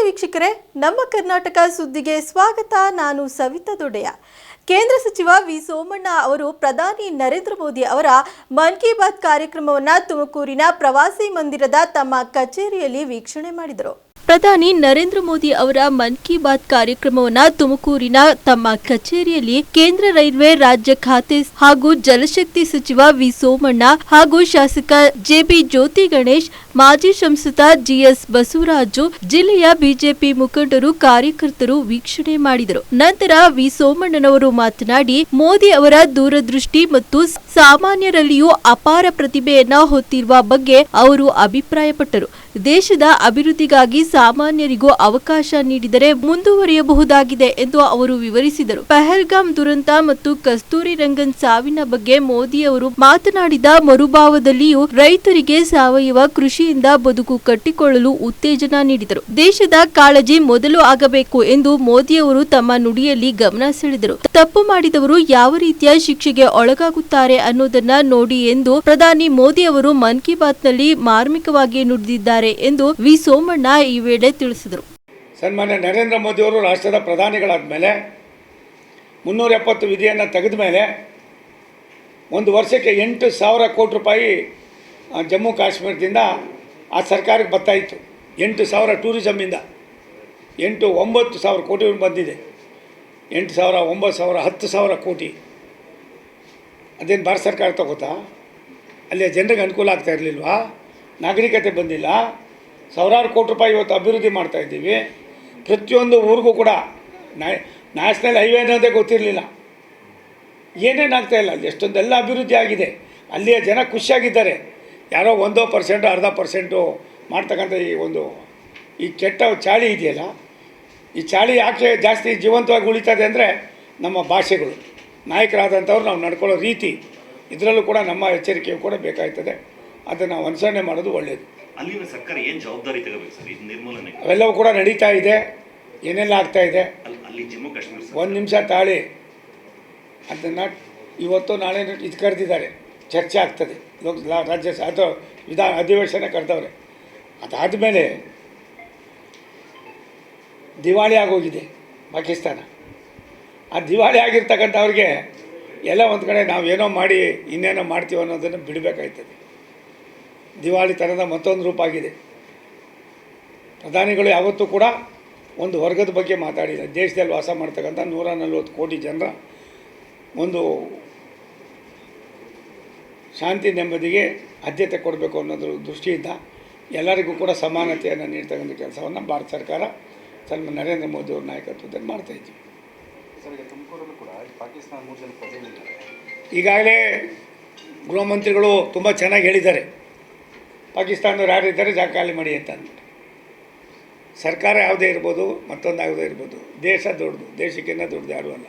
ವೀಕ್ಷಕರೇ, ನಮ್ಮ ಕರ್ನಾಟಕ ಸುದ್ದಿಗೆ ಸ್ವಾಗತ. ನಾನು ಸವಿತಾ ದೊಡ್ಡೆಯ. ಕೇಂದ್ರ ಸಚಿವ ವಿ ಸೋಮಣ್ಣ ಅವರು ಪ್ರಧಾನಿ ನರೇಂದ್ರ ಮೋದಿ ಅವರ ಮನ್ ಕಿ ಬಾತ್ ಕಾರ್ಯಕ್ರಮವನ್ನು ತುಮಕೂರಿನ ಪ್ರವಾಸಿ ಮಂದಿರದ ತಮ್ಮ ಕಚೇರಿಯಲ್ಲಿ ವೀಕ್ಷಣೆ ಮಾಡಿದರು. ಪ್ರಧಾನಿ ನರೇಂದ್ರ ಮೋದಿ ಅವರ ಮನ್ ಕಿ ಬಾತ್ ಕಾರ್ಯಕ್ರಮವನ್ನು ತುಮಕೂರಿನ ತಮ್ಮ ಕಚೇರಿಯಲ್ಲಿ ಕೇಂದ್ರ ರೈಲ್ವೆ ರಾಜ್ಯ ಖಾತೆ ಹಾಗೂ ಜಲಶಕ್ತಿ ಸಚಿವ ವಿ ಸೋಮಣ್ಣ ಹಾಗೂ ಶಾಸಕ ಜೆಬಿ ಜ್ಯೋತಿ ಗಣೇಶ್, ಮಾಜಿ ಸಂಸದ ಜಿಎಸ್ ಬಸವರಾಜು, ಜಿಲ್ಲೆಯ ಬಿಜೆಪಿ ಮುಖಂಡರು, ಕಾರ್ಯಕರ್ತರು ವೀಕ್ಷಣೆ ಮಾಡಿದರು. ನಂತರ ವಿ ಸೋಮಣ್ಣನವರು ಮಾತನಾಡಿ, ಮೋದಿ ಅವರ ದೂರದೃಷ್ಟಿ ಮತ್ತು ಸಾಮಾನ್ಯರಲ್ಲಿಯೂ ಅಪಾರ ಪ್ರತಿಭೆಯನ್ನ ಹೊತ್ತಿರುವ ಬಗ್ಗೆ ಅವರು ಅಭಿಪ್ರಾಯಪಟ್ಟರು. ದೇಶದ ಅಭಿವೃದ್ಧಿಗಾಗಿ ಸಾಮಾನ್ಯರಿಗೂ ಅವಕಾಶ ನೀಡಿದರೆ ಮುಂದುವರಿಯಬಹುದಾಗಿದೆ ಎಂದು ಅವರು ವಿವರಿಸಿದರು. ಪಹಲ್ಗಾಮ್ ದುರಂತ ಮತ್ತು ಕಸ್ತೂರಿ ರಂಗನ್ ಸಾವಿನ ಬಗ್ಗೆ ಮೋದಿ ಅವರು ಮಾತನಾಡಿದ ಮರುಭಾವದಲ್ಲಿಯೂ ರೈತರಿಗೆ ಸಾವಯವ ಕೃಷಿಯಿಂದ ಬದುಕು ಕಟ್ಟಿಕೊಳ್ಳಲು ಉತ್ತೇಜನ ನೀಡಿದರು. ದೇಶದ ಕಾಳಜಿ ಮೊದಲು ಆಗಬೇಕು ಎಂದು ಮೋದಿ ಅವರು ತಮ್ಮ ನುಡಿಯಲ್ಲಿ ಗಮನ ಸೆಳೆದರು. ತಪ್ಪು ಮಾಡಿದವರು ಯಾವ ರೀತಿಯ ಶಿಕ್ಷೆಗೆ ಒಳಗಾಗುತ್ತಾರೆ ಅನ್ನೋದನ್ನ ನೋಡಿ ಎಂದು ಪ್ರಧಾನಿ ಮೋದಿ ಅವರು ಮನ್ ಕಿ ಬಾತ್ ನಲ್ಲಿ ಮಾರ್ಮಿಕವಾಗಿ ನುಡಿದಿದ್ದಾರೆ ಎಂದು ವಿ ಸೋಮಣ್ಣ ಈ ವೇಳೆ ತಿಳಿಸಿದರು. ಸನ್ಮಾನ್ಯ ನರೇಂದ್ರ ಮೋದಿ ಅವರು ರಾಷ್ಟ್ರದ ಪ್ರಧಾನಿಗಳಾದ ಮೇಲೆ 370 ವಿಧಿಯನ್ನು ತೆಗೆದ ಮೇಲೆ ಒಂದು ವರ್ಷಕ್ಕೆ 8,000 ಕೋಟಿ ರೂಪಾಯಿ ಜಮ್ಮು ಕಾಶ್ಮೀರದಿಂದ ಆ ಸರ್ಕಾರಕ್ಕೆ ಬರ್ತಾಯಿತ್ತು. 8,000 ಟೂರಿಸಮಿಂದ 9,000 ಕೋಟಿ ಬಂದಿದೆ. 8,000, 9,000, 10,000 ಕೋಟಿ. ಅದೇನು ಭಾರತ ಸರ್ಕಾರ ತಗೋತಾ? ಅಲ್ಲಿಯ ಜನರಿಗೆ ಅನುಕೂಲ ಆಗ್ತಾ ಇರಲಿಲ್ವಾ? ನಾಗರಿಕತೆ ಬಂದಿಲ್ಲ. ಸಾವಿರಾರು ಕೋಟಿ ರೂಪಾಯಿ ಇವತ್ತು ಅಭಿವೃದ್ಧಿ ಮಾಡ್ತಾಯಿದ್ದೀವಿ. ಪ್ರತಿಯೊಂದು ಊರಿಗೂ ಕೂಡ ನ್ಯಾಷನಲ್ ಹೈವೇ ಅನ್ನೋದೇ ಗೊತ್ತಿರಲಿಲ್ಲ. ಏನೇನಾಗ್ತಾಯಿಲ್ಲ, ಎಷ್ಟೊಂದೆಲ್ಲ ಅಭಿವೃದ್ಧಿ ಆಗಿದೆ. ಅಲ್ಲಿಯ ಜನ ಖುಷಿಯಾಗಿದ್ದಾರೆ. ಯಾರೋ 1% 0.5% ಮಾಡ್ತಕ್ಕಂಥ ಈ ಕೆಟ್ಟ ಚಾಳಿ ಇದೆಯಲ್ಲ, ಈ ಚಾಳಿ ಯಾಕೆ ಜಾಸ್ತಿ ಜೀವಂತವಾಗಿ ಉಳಿತದೆ ಅಂದರೆ ನಮ್ಮ ಭಾಷೆಗಳು, ನಾಯಕರಾದಂಥವ್ರು ನಾವು ನಡ್ಕೊಳ್ಳೋ ರೀತಿ, ಇದರಲ್ಲೂ ಕೂಡ ನಮ್ಮ ಎಚ್ಚರಿಕೆಯು ಕೂಡ ಬೇಕಾಗ್ತದೆ. ಅದನ್ನು ನಾವು ಅನುಸರಣೆ ಮಾಡೋದು ಒಳ್ಳೆಯದು. ಅಲ್ಲಿನ ಸರ್ಕಾರ ಏನು ಜವಾಬ್ದಾರಿ ತಗೋಬೇಕು ಸರ್ ಇದು ನಿರ್ಮೂಲನೆ? ಅವೆಲ್ಲವೂ ಕೂಡ ನಡೀತಾ ಇದೆ. ಏನೆಲ್ಲ ಆಗ್ತಾ ಇದೆ ಅಲ್ಲಿ ಜಮ್ಮು ಕಾಶ್ಮೀರ ಒಂದು ನಿಮಿಷ ತಾಳಿ, ಅದನ್ನು ಇವತ್ತು ನಾಳೆ ಇದು ಕರೆದಿದ್ದಾರೆ, ಚರ್ಚೆ ಆಗ್ತದೆ. ರಾಜ್ಯ ಅಥವಾ ಅಧಿವೇಶನ ಕರೆದವ್ರೆ. ಅದಾದಮೇಲೆ ದಿವಾಳಿ ಆಗೋಗಿದೆ ಪಾಕಿಸ್ತಾನ. ಆ ದಿವಾಳಿ ಆಗಿರ್ತಕ್ಕಂಥವ್ರಿಗೆ ಎಲ್ಲ ಒಂದು ಕಡೆ ನಾವು ಏನೋ ಮಾಡಿ ಇನ್ನೇನೋ ಮಾಡ್ತೀವಿ ಅನ್ನೋದನ್ನು ಬಿಡಬೇಕಾಯ್ತದೆ. ದಿವಾಳಿ ಥರದ ಮತ್ತೊಂದು ರೂಪ ಆಗಿದೆ. ಪ್ರಧಾನಿಗಳು ಯಾವತ್ತೂ ಕೂಡ ಒಂದು ವರ್ಗದ ಬಗ್ಗೆ ಮಾತಾಡಿಲ್ಲ. ದೇಶದಲ್ಲಿ ವಾಸ ಮಾಡ್ತಕ್ಕಂಥ 140 ಕೋಟಿ ಜನರ ಒಂದು ಶಾಂತಿ ನೆಮ್ಮದಿಗೆ ಆದ್ಯತೆ ಕೊಡಬೇಕು ಅನ್ನೋದ್ರ ದೃಷ್ಟಿಯಿಂದ ಎಲ್ಲರಿಗೂ ಕೂಡ ಸಮಾನತೆಯನ್ನು ನೀಡ್ತಕ್ಕಂಥ ಕೆಲಸವನ್ನು ಭಾರತ ಸರ್ಕಾರ ನರೇಂದ್ರ ಮೋದಿ ಅವ್ರ ನಾಯಕತ್ವದಲ್ಲಿ ಮಾಡ್ತಾಯಿದ್ದೀವಿ. ಈಗಾಗಲೇ ಗೃಹ ಮಂತ್ರಿಗಳು ತುಂಬ ಚೆನ್ನಾಗಿ ಹೇಳಿದ್ದಾರೆ, ಪಾಕಿಸ್ತಾನದವ್ರು ಯಾರಿದ್ದಾರೆ ಜಾಗ ಖಾಲಿ ಮಾಡಿ ಅಂತ ಅಂದ್ಬಿಟ್ಟು. ಸರ್ಕಾರ ಯಾವುದೇ ಇರ್ಬೋದು, ಮತ್ತೊಂದು ಯಾವುದೇ ಇರ್ಬೋದು, ದೇಶ ದೊಡ್ಡದು, ದೇಶಕ್ಕಿಂತ ದೊಡ್ಡದು ಯಾರೂ ಅಲ್ಲ.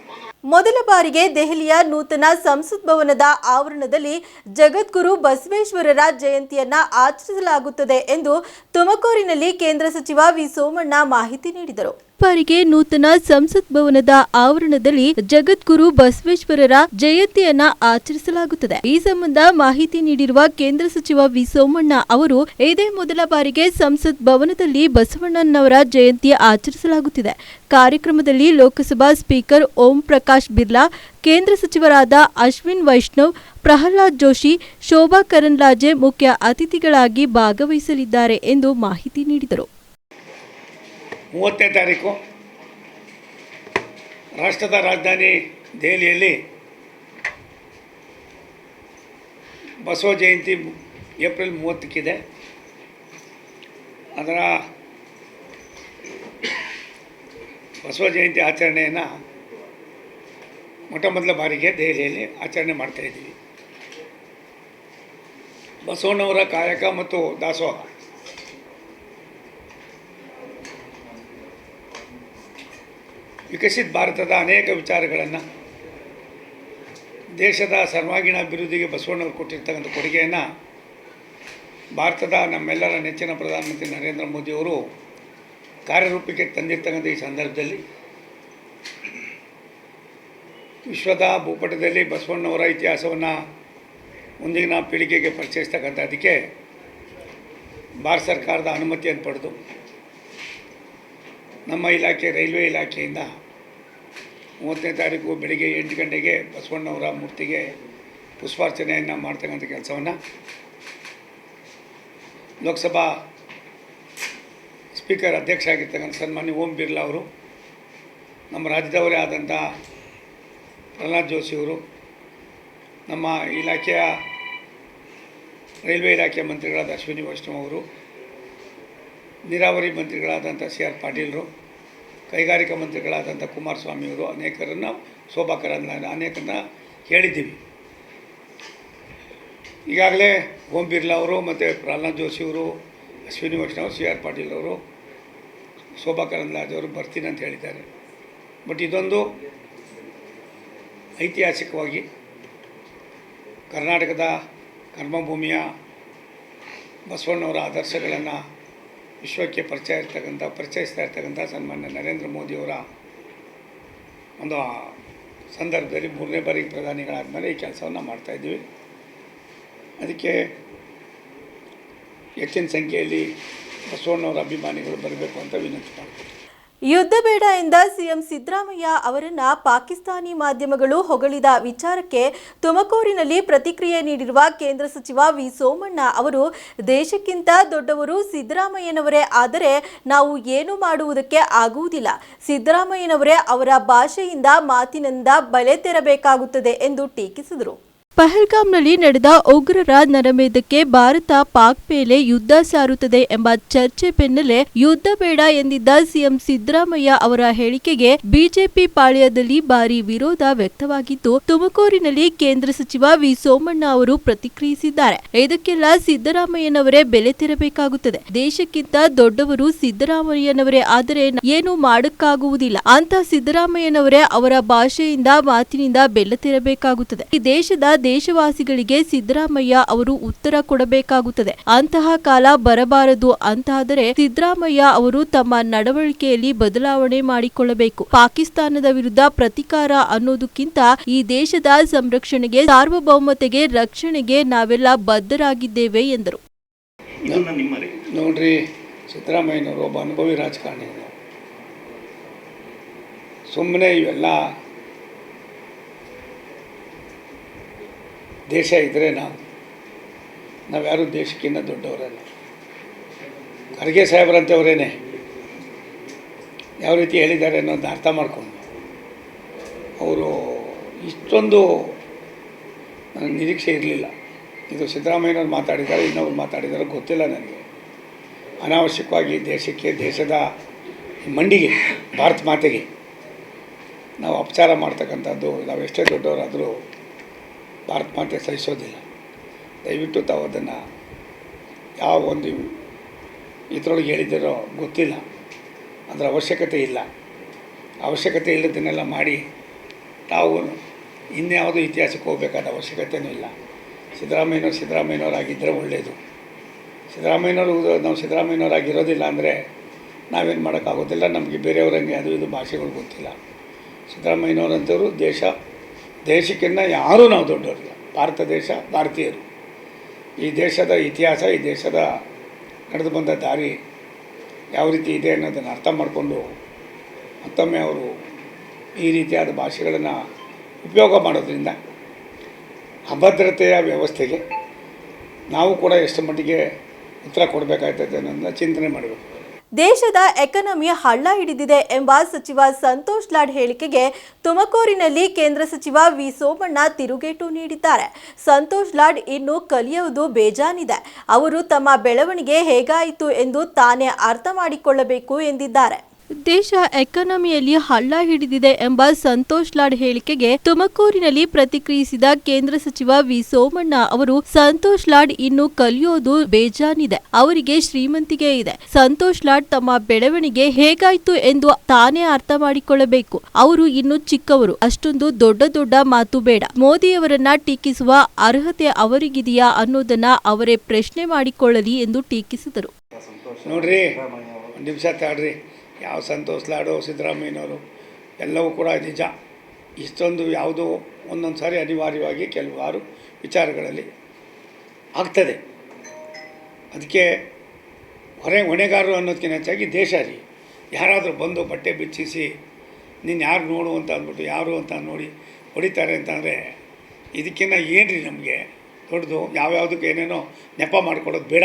ಮೊದಲ ಬಾರಿಗೆ ದೆಹಲಿಯ ನೂತನ ಸಂಸತ್ ಭವನದ ಆವರಣದಲ್ಲಿ ಜಗದ್ಗುರು ಬಸವೇಶ್ವರರ ಜಯಂತಿಯನ್ನ ಆಚರಿಸಲಾಗುತ್ತದೆ ಎಂದು ತುಮಕೂರಿನಲ್ಲಿ ಕೇಂದ್ರ ಸಚಿವ ವಿ ಸೋಮಣ್ಣ ಮಾಹಿತಿ ನೀಡಿದರು. ಬಾರಿಗೆ ನೂತನ ಸಂಸತ್ ಭವನದ ಆವರಣದಲ್ಲಿ ಜಗದ್ಗುರು ಬಸವೇಶ್ವರರ ಜಯಂತಿಯನ್ನ ಆಚರಿಸಲಾಗುತ್ತದೆ. ಈ ಸಂಬಂಧ ಮಾಹಿತಿ ನೀಡಿರುವ ಕೇಂದ್ರ ಸಚಿವ ವಿ ಸೋಮಣ್ಣ ಅವರು, ಇದೇ ಮೊದಲ ಬಾರಿಗೆ ಸಂಸತ್ ಭವನದಲ್ಲಿ ಬಸವಣ್ಣನವರ ಜಯಂತಿ ಆಚರಿಸಲಾಗುತ್ತಿದೆ. ಕಾರ್ಯಕ್ರಮದಲ್ಲಿ ಲೋಕಸಭಾ ಸ್ಪೀಕರ್ ಓಂ ಪ್ರಕಾಶ್ ಬಿರ್ಲಾ, ಕೇಂದ್ರ ಸಚಿವರಾದ ಅಶ್ವಿನ್ ವೈಷ್ಣವ್, ಪ್ರಹ್ಲಾದ್ ಜೋಶಿ, ಶೋಭಾ ಕರಂದ್ಲಾಜೆ ಮುಖ್ಯ ಅತಿಥಿಗಳಾಗಿ ಭಾಗವಹಿಸಲಿದ್ದಾರೆ ಎಂದು ಮಾಹಿತಿ ನೀಡಿದರು. 30ನೇ ತಾರೀಕು ರಾಷ್ಟ್ರದ ರಾಜಧಾನಿ ದೆಹಲಿಯಲ್ಲಿ ಬಸವ ಜಯಂತಿ ಏಪ್ರಿಲ್ 30ಕ್ಕಿದೆ. ಅದರ ಬಸವ ಜಯಂತಿ ಆಚರಣೆಯನ್ನು ಮೊದಲ ಬಾರಿಗೆ ದೆಹಲಿಯಲ್ಲಿ ಆಚರಣೆ ಮಾಡ್ತಾಯಿದ್ದೀವಿ. ಬಸವಣ್ಣವರ ಕಾಯಕ ಮತ್ತು ದಾಸೋಹ ವಿಕಸಿತ ಭಾರತದ ಅನೇಕ ವಿಚಾರಗಳನ್ನು, ದೇಶದ ಸರ್ವಾಂಗೀಣ ಅಭಿವೃದ್ಧಿಗೆ ಬಸವಣ್ಣವರು ಕೊಟ್ಟಿರ್ತಕ್ಕಂಥ ಕೊಡುಗೆಯನ್ನು ಭಾರತದ ನಮ್ಮೆಲ್ಲರ ನೆಚ್ಚಿನ ಪ್ರಧಾನಮಂತ್ರಿ ನರೇಂದ್ರ ಮೋದಿಯವರು ಕಾರ್ಯರೂಪಕ್ಕೆ ತಂದಿರ್ತಕ್ಕಂಥ ಈ ಸಂದರ್ಭದಲ್ಲಿ ವಿಶ್ವದ ಭೂಪಟದಲ್ಲಿ ಬಸವಣ್ಣವರ ಇತಿಹಾಸವನ್ನು ಮುಂದಿನ ಪೀಳಿಗೆಗೆ ಪರಿಚಯಿಸ್ತಕ್ಕಂಥದ್ದಕ್ಕೆ ಭಾರತ ಸರ್ಕಾರದ ಅನುಮತಿಯನ್ನು ಪಡೆದು ನಮ್ಮ ಇಲಾಖೆ ರೈಲ್ವೆ ಇಲಾಖೆಯಿಂದ 30ನೇ ತಾರೀಕು ಬೆಳಿಗ್ಗೆ 8 ಗಂಟೆಗೆ ಬಸವಣ್ಣವರ ಮೂರ್ತಿಗೆ ಪುಷ್ಪಾರ್ಚನೆಯನ್ನು ಮಾಡ್ತಕ್ಕಂಥ ಕೆಲಸವನ್ನು ಲೋಕಸಭಾ ಸ್ಪೀಕರ್ ಅಧ್ಯಕ್ಷ ಆಗಿರ್ತಕ್ಕಂಥ ಸನ್ಮಾನ್ಯ ಓಂ ಬಿರ್ಲಾ ಅವರು, ನಮ್ಮ ರಾಜ್ಯದವರೇ ಆದಂಥ ಪ್ರಹ್ಲಾದ್ ಜೋಶಿಯವರು, ನಮ್ಮ ಇಲಾಖೆಯ ರೈಲ್ವೆ ಇಲಾಖೆಯ ಮಂತ್ರಿಗಳಾದ ಅಶ್ವಿನಿ ವೈಷ್ಣವ್ ಅವರು, ನೀರಾವರಿ ಮಂತ್ರಿಗಳಾದಂಥ CR ಪಾಟೀಲರು, ಕೈಗಾರಿಕಾ ಮಂತ್ರಿಗಳಾದಂಥ ಕುಮಾರಸ್ವಾಮಿಯವರು ಅನೇಕರನ್ನು ಶೋಭಾ ಕರಂದ್ಲಾಜೆ ಅನೇಕರನ್ನ ಹೇಳಿದ್ದೀವಿ. ಈಗಾಗಲೇ ಓಂ ಬಿರ್ಲಾ ಅವರು ಮತ್ತು ಪ್ರಹ್ಲಾದ್ ಜೋಶಿಯವರು, ಅಶ್ವಿನಿ ವೈಷ್ಣವ್, CR ಪಾಟೀಲ್ ಅವರು, ಶೋಭಾ ಕರಂದ್ಲಾಜೆ ಅವರು ಬರ್ತೀನಿ ಅಂತ ಹೇಳಿದ್ದಾರೆ. ಬಟ್ ಇದೊಂದು ಐತಿಹಾಸಿಕವಾಗಿ ಕರ್ನಾಟಕದ ಕರ್ಮಭೂಮಿಯ ಬಸವಣ್ಣವರ ಆದರ್ಶಗಳನ್ನು ವಿಶ್ವಕ್ಕೆ ಪರಿಚಯಿಸ್ತಾ ಇರ್ತಕ್ಕಂಥ ಸನ್ಮಾನ್ಯ ನರೇಂದ್ರ ಮೋದಿಯವರ ಒಂದು ಸಂದರ್ಭದಲ್ಲಿ 3ನೇ ಬಾರಿಗೆ ಪ್ರಧಾನಿಗಳಾದಮೇಲೆ ಈ ಕೆಲಸವನ್ನು ಮಾಡ್ತಾಯಿದ್ದೀವಿ. ಅದಕ್ಕೆ ಹೆಚ್ಚಿನ ಸಂಖ್ಯೆಯಲ್ಲಿ ಬಸವಣ್ಣವರ ಅಭಿಮಾನಿಗಳು ಬರಬೇಕು ಅಂತ ವಿನಂತಿ ಮಾಡ್ತೀನಿ. ಯುದ್ಧ ಬೇಡ ಎಂದ ಸಿಎಂ ಸಿದ್ದರಾಮಯ್ಯ ಅವರನ್ನ ಪಾಕಿಸ್ತಾನಿ ಮಾಧ್ಯಮಗಳು ಹೊಗಳಿದ ವಿಚಾರಕ್ಕೆ ತುಮಕೂರಿನಲ್ಲಿ ಪ್ರತಿಕ್ರಿಯೆ ನೀಡಿರುವ ಕೇಂದ್ರ ಸಚಿವ ವಿ ಸೋಮಣ್ಣ ಅವರು, ದೇಶಕ್ಕಿಂತ ದೊಡ್ಡವರು ಸಿದ್ದರಾಮಯ್ಯನವರೇ, ಆದರೆ ನಾವು ಏನು ಮಾಡುವುದಕ್ಕೆ ಆಗುವುದಿಲ್ಲ. ಸಿದ್ದರಾಮಯ್ಯನವರೇ ಅವರ ಭಾಷೆಯಿಂದ ಮಾತಿನಿಂದ ಬಲೆ ತೆರಬೇಕಾಗುತ್ತದೆ ಎಂದು ಟೀಕಿಸಿದರು. ಪಹಲ್ಗಾಮ್ನಲ್ಲಿ ನಡೆದ ಉಗ್ರರ ನರಮೇಧಕ್ಕೆ ಭಾರತ ಪಾಕ್ ಮೇಲೆ ಯುದ್ಧ ಸಾರುತ್ತದೆ ಎಂಬ ಚರ್ಚೆ ಬೆನ್ನಲ್ಲೇ ಯುದ್ಧ ಬೇಡ ಎಂದಿದ್ದ ಸಿಎಂ ಸಿದ್ದರಾಮಯ್ಯ ಅವರ ಹೇಳಿಕೆಗೆ ಬಿಜೆಪಿ ಪಾಳ್ಯದಲ್ಲಿ ಭಾರೀ ವಿರೋಧ ವ್ಯಕ್ತವಾಗಿದ್ದು, ತುಮಕೂರಿನಲ್ಲಿ ಕೇಂದ್ರ ಸಚಿವ ವಿ ಸೋಮಣ್ಣ ಅವರು ಪ್ರತಿಕ್ರಿಯಿಸಿದ್ದಾರೆ. ಇದಕ್ಕೆಲ್ಲ ಸಿದ್ದರಾಮಯ್ಯನವರೇ ಬೆಲೆ ತೆರಬೇಕಾಗುತ್ತದೆ. ದೇಶಕ್ಕಿಂತ ದೊಡ್ಡವರು ಸಿದ್ದರಾಮಯ್ಯನವರೇ, ಆದರೆ ಏನು ಮಾಡಕ್ಕಾಗುವುದಿಲ್ಲ ಅಂತ ಸಿದ್ದರಾಮಯ್ಯನವರೇ ಅವರ ಭಾಷೆಯಿಂದ ಮಾತಿನಿಂದ ಬೆಲೆ ತೆರಬೇಕಾಗುತ್ತದೆ. ಈ ದೇಶದ ದೇಶವಾಸಿಗಳಿಗೆ ಸಿದ್ದರಾಮಯ್ಯ ಅವರು ಉತ್ತರ ಕೊಡಬೇಕಾಗುತ್ತದೆ. ಅಂತಹ ಕಾಲ ಬರಬಾರದು ಅಂತಾದರೆ ಸಿದ್ದರಾಮಯ್ಯ ಅವರು ತಮ್ಮ ನಡವಳಿಕೆಯಲ್ಲಿ ಬದಲಾವಣೆ ಮಾಡಿಕೊಳ್ಳಬೇಕು. ಪಾಕಿಸ್ತಾನದ ವಿರುದ್ಧ ಪ್ರತಿಕಾರ ಅನ್ನೋದಕ್ಕಿಂತ ಈ ದೇಶದ ಸಂರಕ್ಷಣೆಗೆ, ಸಾರ್ವಭೌಮತೆಗೆ, ರಕ್ಷಣೆಗೆ ನಾವೆಲ್ಲ ಬದ್ಧರಾಗಿದ್ದೇವೆ ಎಂದರು. ನೋಡ್ರಿ, ಸಿದ್ದರಾಮಯ್ಯನವರು ಒಬ್ಬ ಅನುಭವಿ ರಾಜಕಾರಣಿಗಳು. ಸುಮ್ಮನೆ ಇವೆಲ್ಲ ದೇಶ ಇದ್ದರೆ ನಾವ್ಯಾರೂ ದೇಶಕ್ಕಿಂತ ದೊಡ್ಡವರಲ್ಲ. ಖರ್ಗೆ ಸಾಹೇಬ್ರಂಥವರೇನೆ ಯಾವ ರೀತಿ ಹೇಳಿದ್ದಾರೆ ಅನ್ನೋದನ್ನ ಅರ್ಥ ಮಾಡಿಕೊಂಡು ಅವರು ಇಷ್ಟೊಂದು ನನಗೆ ನಿರೀಕ್ಷೆ ಇರಲಿಲ್ಲ. ಇದು ಸಿದ್ದರಾಮಯ್ಯನವ್ರು ಮಾತಾಡಿದ್ದಾರೆ, ಇನ್ನೊಬ್ರು ಮಾತಾಡಿದಾರೋ ಗೊತ್ತಿಲ್ಲ ನನಗೆ. ಅನಾವಶ್ಯಕವಾಗಿ ದೇಶಕ್ಕೆ, ದೇಶದ ಮಂಡಿಗೆ, ಭಾರತ ಮಾತೆಗೆ ನಾವು ಅಪಚಾರ ಮಾಡ್ತಕ್ಕಂಥದ್ದು, ನಾವು ಎಷ್ಟೇ ದೊಡ್ಡವರಾದರೂ ಭಾರತ ಮಾತೆ ಸಹಿಸೋದಿಲ್ಲ. ದಯವಿಟ್ಟು ತಾವು ಅದನ್ನು ಯಾವ ಒಂದು ಇದರೊಳಗೆ ಹೇಳಿದ್ದಾರೋ ಗೊತ್ತಿಲ್ಲ, ಅದರ ಅವಶ್ಯಕತೆ ಇಲ್ಲ. ಅವಶ್ಯಕತೆ ಇಲ್ಲದನ್ನೆಲ್ಲ ಮಾಡಿ ತಾವು ಇನ್ಯಾವುದೋ ಇತಿಹಾಸಕ್ಕೆ ಹೋಗಬೇಕಾದ ಅವಶ್ಯಕತೆಯೂ ಇಲ್ಲ. ಸಿದ್ದರಾಮಯ್ಯನವರಾಗಿದ್ದರೆ ಒಳ್ಳೆಯದು. ನಾವು ಸಿದ್ದರಾಮಯ್ಯನವರಾಗಿರೋದಿಲ್ಲ ಅಂದರೆ ನಾವೇನು ಮಾಡೋಕ್ಕಾಗೋದಿಲ್ಲ. ನಮಗೆ ಬೇರೆಯವರಂಗೆ ಅದು ಇದು ಭಾಷೆಗಳು ಗೊತ್ತಿಲ್ಲ. ಸಿದ್ದರಾಮಯ್ಯನವರಂಥವರು ದೇಶಕ್ಕಿಂತ ಯಾರೂ ನಾವು ದೊಡ್ಡವರಿಲ್ಲ. ಭಾರತ ದೇಶ, ಭಾರತೀಯರು. ಈ ದೇಶದ ಇತಿಹಾಸ, ಈ ದೇಶದ ನಡೆದು ಬಂದ ದಾರಿ ಯಾವ ರೀತಿ ಇದೆ ಅನ್ನೋದನ್ನು ಅರ್ಥ ಮಾಡಿಕೊಂಡು ಮತ್ತೊಮ್ಮೆ ಅವರು ಈ ರೀತಿಯಾದ ಭಾಷೆಗಳನ್ನು ಉಪಯೋಗ ಮಾಡೋದ್ರಿಂದ ಅಭದ್ರತೆಯ ವ್ಯವಸ್ಥೆಗೆ ನಾವು ಕೂಡ ಎಷ್ಟು ಮಟ್ಟಿಗೆ ಉತ್ತರ ಕೊಡಬೇಕಾಗ್ತದೆ ಅನ್ನೋದನ್ನ ಚಿಂತನೆ ಮಾಡಬೇಕು. ದೇಶದ ಎಕಾನಮಿ ಹಳ್ಳ ಹಿಡಿದಿದೆ ಎಂಬ ಸಚಿವ ಸಂತೋಷ್ ಲಾಡ್ ಹೇಳಿಕೆಗೆ ತುಮಕೂರಿನಲ್ಲಿ ಕೇಂದ್ರ ಸಚಿವ ವಿ ಸೋಮಣ್ಣ ತಿರುಗೇಟು ನೀಡಿದ್ದಾರೆ. ಸಂತೋಷ್ ಲಾಡ್ ಇನ್ನು ಕಲಿಯುವುದು ಬೇಜಾನಿದೆ. ಅವರು ತಮ್ಮ ಬೆಳವಣಿಗೆ ಹೇಗಾಯಿತು ಎಂದು ತಾನೇ ಅರ್ಥ ಮಾಡಿಕೊಳ್ಳಬೇಕು ಎಂದಿದ್ದಾರೆ. ದೇಶ ಎಕಾನಮಿಯಲ್ಲಿ ಹಳ್ಳ ಹಿಡಿದಿದೆ ಎಂಬ ಸಂತೋಷ್ ಲಾಡ್ ಹೇಳಿಕೆಗೆ ತುಮಕೂರಿನಲ್ಲಿ ಪ್ರತಿಕ್ರಿಯಿಸಿದ ಕೇಂದ್ರ ಸಚಿವ ವಿ ಸೋಮಣ್ಣ ಅವರು, ಸಂತೋಷ್ ಲಾಡ್ ಇನ್ನು ಕಲಿಯೋದು ಬೇಜಾನಿದೆ. ಅವರಿಗೆ ಶ್ರೀಮಂತಿಗೆ ಇದೆ. ಸಂತೋಷ್ ಲಾಡ್ ತಮ್ಮ ಬೆಳವಣಿಗೆ ಹೇಗಾಯ್ತು ಎಂದು ತಾನೇ ಅರ್ಥ ಮಾಡಿಕೊಳ್ಳಬೇಕು. ಅವರು ಇನ್ನು ಚಿಕ್ಕವರು. ಅಷ್ಟೊಂದು ದೊಡ್ಡ ಮಾತು ಬೇಡ. ಮೋದಿಯವರನ್ನ ಟೀಕಿಸುವ ಅರ್ಹತೆ ಅವರಿಗಿದೆಯಾ ಅನ್ನೋದನ್ನ ಅವರೇ ಪ್ರಶ್ನೆ ಮಾಡಿಕೊಳ್ಳಲಿ ಎಂದು ಟೀಕಿಸಿದರು. ನೋಡ್ರಿ, ಒಂದು ನಿಮಿಷ ತಾಡ್ರಿ. ಯಾವ ಸಂತೋಷ್ ಲಾಡು, ಸಿದ್ದರಾಮಯ್ಯನವರು ಎಲ್ಲವೂ ಕೂಡ ನಿಜ. ಇಷ್ಟೊಂದು ಯಾವುದೋ ಒಂದೊಂದು ಸಾರಿ ಅನಿವಾರ್ಯವಾಗಿ ಕೆಲವಾರು ವಿಚಾರಗಳಲ್ಲಿ ಆಗ್ತದೆ. ಅದಕ್ಕೆ ಹೊಣೆಗಾರರು ಅನ್ನೋದಕ್ಕಿಂತ ಹೆಚ್ಚಾಗಿ ದೇಶ ರೀ. ಯಾರಾದರೂ ಬಂದು ಬಟ್ಟೆ ಬಿಚ್ಚಿಸಿ ನೀನು ಯಾರು ನೋಡು ಅಂತ ಅಂದ್ಬಿಟ್ಟು ಯಾರು ಅಂತ ನೋಡಿ ಹೊಡಿತಾರೆ ಅಂತಂದರೆ ಇದಕ್ಕಿಂತ ಏನು ರೀ ನಮಗೆ ದೊಡ್ಡದು? ಯಾವ್ಯಾವುದಕ್ಕೆ ಏನೇನೋ ನೆಪ ಮಾಡಿಕೊಡೋದು ಬೇಡ.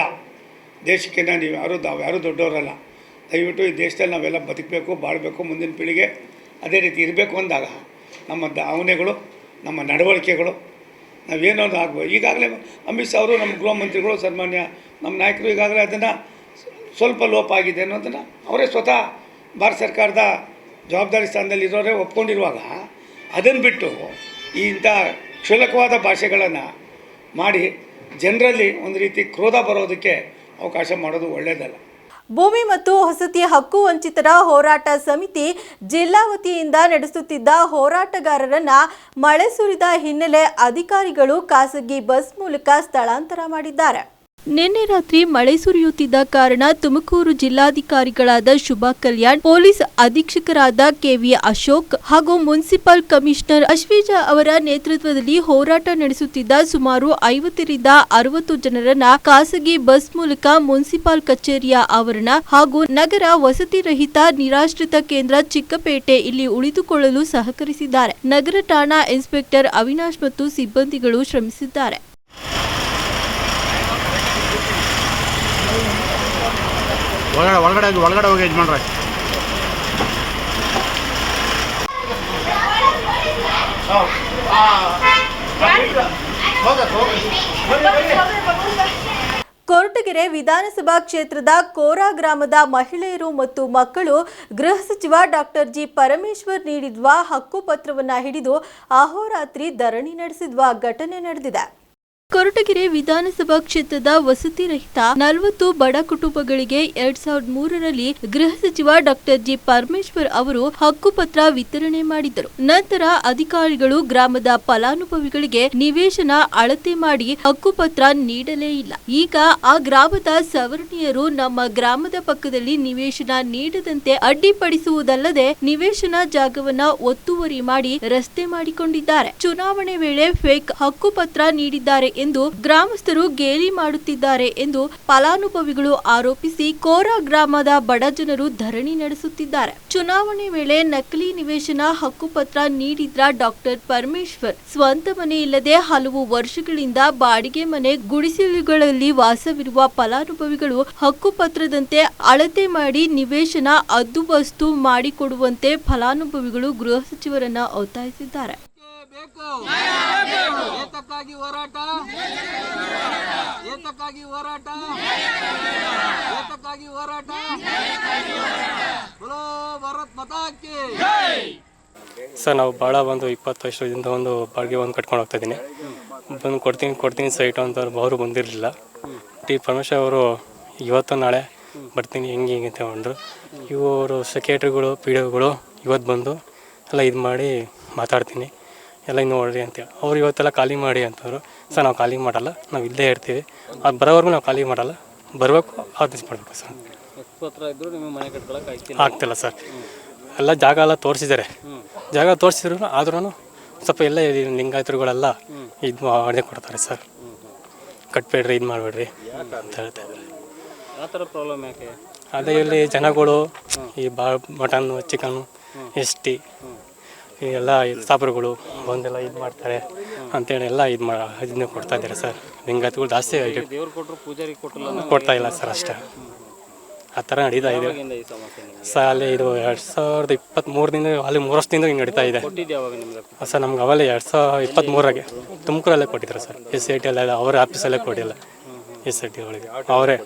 ದೇಶಕ್ಕಿಂತ ನಾವ್ಯಾರೂ ದೊಡ್ಡವರಲ್ಲ. ದಯವಿಟ್ಟು ಈ ದೇಶದಲ್ಲಿ ನಾವೆಲ್ಲ ಬದುಕಬೇಕು, ಬಾಳಬೇಕು, ಮುಂದಿನ ಪೀಳಿಗೆ ಅದೇ ರೀತಿ ಇರಬೇಕು ಅಂದಾಗ ನಮ್ಮ ಭಾವನೆಗಳು, ನಮ್ಮ ನಡವಳಿಕೆಗಳು ನಾವೇನೋ ಆಗ್ಬೋದು. ಈಗಾಗಲೇ ಅಮಿತ್ ಶಾ ಅವರು, ನಮ್ಮ ಗೃಹ ಮಂತ್ರಿಗಳು, ಸನ್ಮಾನ್ಯ ನಮ್ಮ ನಾಯಕರು ಈಗಾಗಲೇ ಅದನ್ನು ಸ್ವಲ್ಪ ಲೋಪ ಆಗಿದೆ ಅನ್ನೋದನ್ನು ಅವರೇ ಸ್ವತಃ ಭಾರತ ಸರ್ಕಾರದ ಜವಾಬ್ದಾರಿ ಸ್ಥಾನದಲ್ಲಿ ಇರೋರೇ ಒಪ್ಕೊಂಡಿರುವಾಗ ಅದನ್ನು ಬಿಟ್ಟು ಇಂಥ ಕ್ಷುಲ್ಲಕವಾದ ಭಾಷೆಗಳನ್ನು ಮಾಡಿ ಜನರಲ್ಲಿ ಒಂದು ರೀತಿ ಕ್ರೋಧ ಬರೋದಕ್ಕೆ ಅವಕಾಶ ಮಾಡೋದು ಒಳ್ಳೆಯದಲ್ಲ. ಭೂಮಿ ಮತ್ತು ವಸತಿ ಹಕ್ಕು ವಂಚಿತರ ಹೋರಾಟ ಸಮಿತಿ ಜಿಲ್ಲಾ ವತಿಯಿಂದ ನಡೆಸುತ್ತಿದ್ದ ಹೋರಾಟಗಾರರನ್ನ ಮಳೆ ಸುರಿದ ಹಿನ್ನೆಲೆ ಅಧಿಕಾರಿಗಳು ಖಾಸಗಿ ಬಸ್ ಮೂಲಕ ಸ್ಥಳಾಂತರ ಮಾಡಿದ್ದಾರೆ. ನಿನ್ನೆ ರಾತ್ರಿ ಮಳೆ ಸುರಿಯುತ್ತಿದ್ದ ಕಾರಣ ತುಮಕೂರು ಜಿಲ್ಲಾಧಿಕಾರಿಗಳಾದ ಶುಭಾ ಕಲ್ಯಾಣ್, ಪೊಲೀಸ್ ಅಧೀಕ್ಷಕರಾದ ಕೆವಿ ಅಶೋಕ್ ಹಾಗೂ ಮುನ್ಸಿಪಲ್ ಕಮಿಷನರ್ ಅಶ್ವಿಜಾ ಅವರ ನೇತೃತ್ವದಲ್ಲಿ ಹೋರಾಟ ನಡೆಸುತ್ತಿದ್ದ ಸುಮಾರು 50ರಿಂದ 60 ಜನರನ್ನ ಖಾಸಗಿ ಬಸ್ ಮೂಲಕ ಮುನ್ಸಿಪಲ್ ಕಚೇರಿಯ ಆವರಣ ಹಾಗೂ ನಗರ ವಸತಿ ರಹಿತ ನಿರಾಶ್ರಿತ ಕೇಂದ್ರ ಚಿಕ್ಕಪೇಟೆ ಇಲ್ಲಿ ಉಳಿದುಕೊಳ್ಳಲು ಸಹಕರಿಸಿದ್ದಾರೆ. ನಗರ ಠಾಣಾ ಇನ್ಸ್ಪೆಕ್ಟರ್ ಅವಿನಾಶ್ ಮತ್ತು ಸಿಬ್ಬಂದಿಗಳು ಶ್ರಮಿಸಿದ್ದಾರೆ. ಒಳಗಡೆ ಹೋಗಿ ಯಜಮಾನ್ರೆ. ಕೊರಟಗೆರೆ ವಿಧಾನಸಭಾ ಕ್ಷೇತ್ರದ ಕೋರಾ ಗ್ರಾಮದ ಮಹಿಳೆಯರು ಮತ್ತು ಮಕ್ಕಳು ಗೃಹ ಸಚಿವ ಡಾಕ್ಟರ್ ಜಿ ಪರಮೇಶ್ವರ್ ನೀಡಿರುವ ಹಕ್ಕು ಪತ್ರವನ್ನು ಹಿಡಿದು ಅಹೋರಾತ್ರಿ ಧರಣಿ ನಡೆಸಿರುವ ಘಟನೆ ನಡೆದಿದೆ. ಕೊರಟಗೆರೆ ವಿಧಾನಸಭಾ ಕ್ಷೇತ್ರದ ವಸತಿ ರಹಿತ 40 ಬಡ ಕುಟುಂಬಗಳಿಗೆ 2003ರಲ್ಲಿ ಗೃಹ ಸಚಿವ ಡಾಕ್ಟರ್ ಜಿ ಪರಮೇಶ್ವರ್ ಅವರು ಹಕ್ಕುಪತ್ರ ವಿತರಣೆ ಮಾಡಿದ್ದರು. ನಂತರ ಅಧಿಕಾರಿಗಳು ಗ್ರಾಮದ ಫಲಾನುಭವಿಗಳಿಗೆ ನಿವೇಶನ ಅಳತೆ ಮಾಡಿ ಹಕ್ಕುಪತ್ರ ನೀಡಲೇ ಇಲ್ಲ. ಈಗ ಆ ಗ್ರಾಮದ ಸವರ್ಣೀಯರು ನಮ್ಮ ಗ್ರಾಮದ ಪಕ್ಕದಲ್ಲಿ ನಿವೇಶನ ನೀಡದಂತೆ ಅಡ್ಡಿಪಡಿಸುವುದಲ್ಲದೆ ನಿವೇಶನ ಜಾಗವನ್ನ ಒತ್ತುವರಿ ಮಾಡಿ ರಸ್ತೆ ಮಾಡಿಕೊಂಡಿದ್ದಾರೆ. ಚುನಾವಣೆ ವೇಳೆ ಫೇಕ್ ಹಕ್ಕುಪತ್ರ ನೀಡಿದ್ದಾರೆ ಎಂದು ಗ್ರಾಮಸ್ಥರು ಗೇಲಿ ಮಾಡುತ್ತಿದ್ದಾರೆ ಎಂದು ಫಲಾನುಭವಿಗಳು ಆರೋಪಿಸಿ ಕೋರಾ ಗ್ರಾಮದ ಬಡ ಜನರು ಧರಣಿ ನಡೆಸುತ್ತಿದ್ದಾರೆ. ಚುನಾವಣೆ ವೇಳೆ ನಕಲಿ ನಿವೇಶನ ಹಕ್ಕುಪತ್ರ ನೀಡಿದ್ರ ಡಾಕ್ಟರ್ ಪರಮೇಶ್ವರ್ ಸ್ವಂತ ಮನೆ ಇಲ್ಲದೆ ಹಲವು ವರ್ಷಗಳಿಂದ ಬಾಡಿಗೆ ಮನೆ ಗುಡಿಸಲುಗಳಲ್ಲಿ ವಾಸವಿರುವ ಫಲಾನುಭವಿಗಳು ಹಕ್ಕುಪತ್ರದಂತೆ ಅಳತೆ ಮಾಡಿ ನಿವೇಶನ ಹದ್ದುಬಸ್ತು ಮಾಡಿಕೊಡುವಂತೆ ಫಲಾನುಭವಿಗಳು ಗೃಹ ಸಚಿವರನ್ನ ಒತ್ತಾಯಿಸಿದ್ದಾರೆ. ಏತಕ್ಕಾಗಿ ಹೋರಾಟ, ಏತಕ್ಕಾಗಿ ಹೋರಾಟ, ಏತಕ್ಕಾಗಿ ಹೋರಾಟ, ಬೋಲೋ ಭಾರತ್ ಮಾತಾ ಕಿ ಜೈ. ಸರ್, ನಾವು ಭಾಳ ಒಂದು 20 ವರ್ಷದಿಂದ ಒಂದು ಬಾಡಿಗೆ ಒಂದು ಕಟ್ಕೊಂಡು ಹೋಗ್ತಾ ಇದ್ದೀನಿ. ಬಂದು ಕೊಡ್ತೀನಿ ಸೈಟು ಅಂತ ಅವರು ಬಂದಿರಲಿಲ್ಲ. ಟಿ ಪರಮೇಶ್ವರ್ ಅವರು ಇವತ್ತು ನಾಳೆ ಬರ್ತೀನಿ ಹಿಂಗೆ ಅಂತ ಅಂದರು. ಇವರು ಸೆಕ್ರೆಟ್ರಿಗಳು ಪಿ ಡಿಗಳು ಇವತ್ತು ಬಂದು ಎಲ್ಲ ಇದು ಮಾಡಿ ಮಾತಾಡ್ತೀನಿ ಎಲ್ಲ ಇನ್ನು ನೋಡ್ರಿ ಅಂತೇಳಿ ಅವ್ರು ಇವತ್ತೆಲ್ಲ ಖಾಲಿ ಮಾಡಿ ಅಂತಂದರು. ಸರ್, ನಾವು ಖಾಲಿ ಮಾಡಲ್ಲ, ನಾವು ಇಲ್ಲೇ ಇರ್ತೀವಿ. ಅದು ಬರೋವರೆಗೂ ನಾವು ಖಾಲಿ ಮಾಡಲ್ಲ, ಬರಬೇಕು ಆರ್ಡಿಸ್ ಮಾಡಬೇಕು ಸರ್. ಆಗ್ತಿಲ್ಲ ಸರ್. ಎಲ್ಲ ಜಾಗ ಎಲ್ಲ ತೋರಿಸಿದ್ದಾರೆ, ಜಾಗ ತೋರಿಸಿದ್ರು ಆದ್ರೂ ಸ್ವಲ್ಪ ಎಲ್ಲ ಲಿಂಗಾಯತರುಗಳೆಲ್ಲ ಇದು ಮಾಡದೆ ಕೊಡ್ತಾರೆ ಸರ್. ಕಟ್ಬೇಡ್ರಿ, ಇದು ಮಾಡಬೇಡ್ರಿ ಅಂತ ಹೇಳ್ತಾ ಇದ್ದಾರೆ. ಯಾವ ಥರ ಪ್ರಾಬ್ಲಮ್ ಯಾಕೆ? ಅದೇ ಇಲ್ಲಿ ಜನಗಳು ಈ ಮಟನ್ನು ಚಿಕನ್ನು ಎಸ್.ಟಿ ಎಲ್ಲ ಸಾಪರುಗಳು ಬಂದೆಲ್ಲ ಇದು ಮಾಡ್ತಾರೆ ಅಂತೇಳಿ ಎಲ್ಲ ಇದನ್ನ ಕೊಡ್ತಾ ಇದ್ದಾರೆ ಸರ್. ಲಿಂಗಾಯತಗಳು ಜಾಸ್ತಿ ದೇವ್ರು ಕೊಟ್ಟರು ಪೂಜಾರಿ ಕೊಡ್ತಾ ಇಲ್ಲ ಸರ್. ಅಷ್ಟೇ ಆ ಥರ ನಡೀತಾ ಇದೆ ಸರ್. ಅಲ್ಲಿ ಇದು 2023ದಿಂದ ಅಲ್ಲಿ 3 ವರ್ಷದಿಂದ ಹಿಂಗೆ ನಡೀತಾ ಇದೆ ಸರ್. ನಮ್ಗೆ ಅವೆಲ್ಲ 2023ರಾಗೆ ತುಮಕೂರಲ್ಲೇ ಕೊಟ್ಟಿದ್ರು ಸರ್. SIT ಎಲ್ಲ ಅವರೇ ಆಫೀಸಲ್ಲೇ ಕೊಟ್ಟಿಲ್ಲ. SIT ಒಳಗೆ ಅವರೇ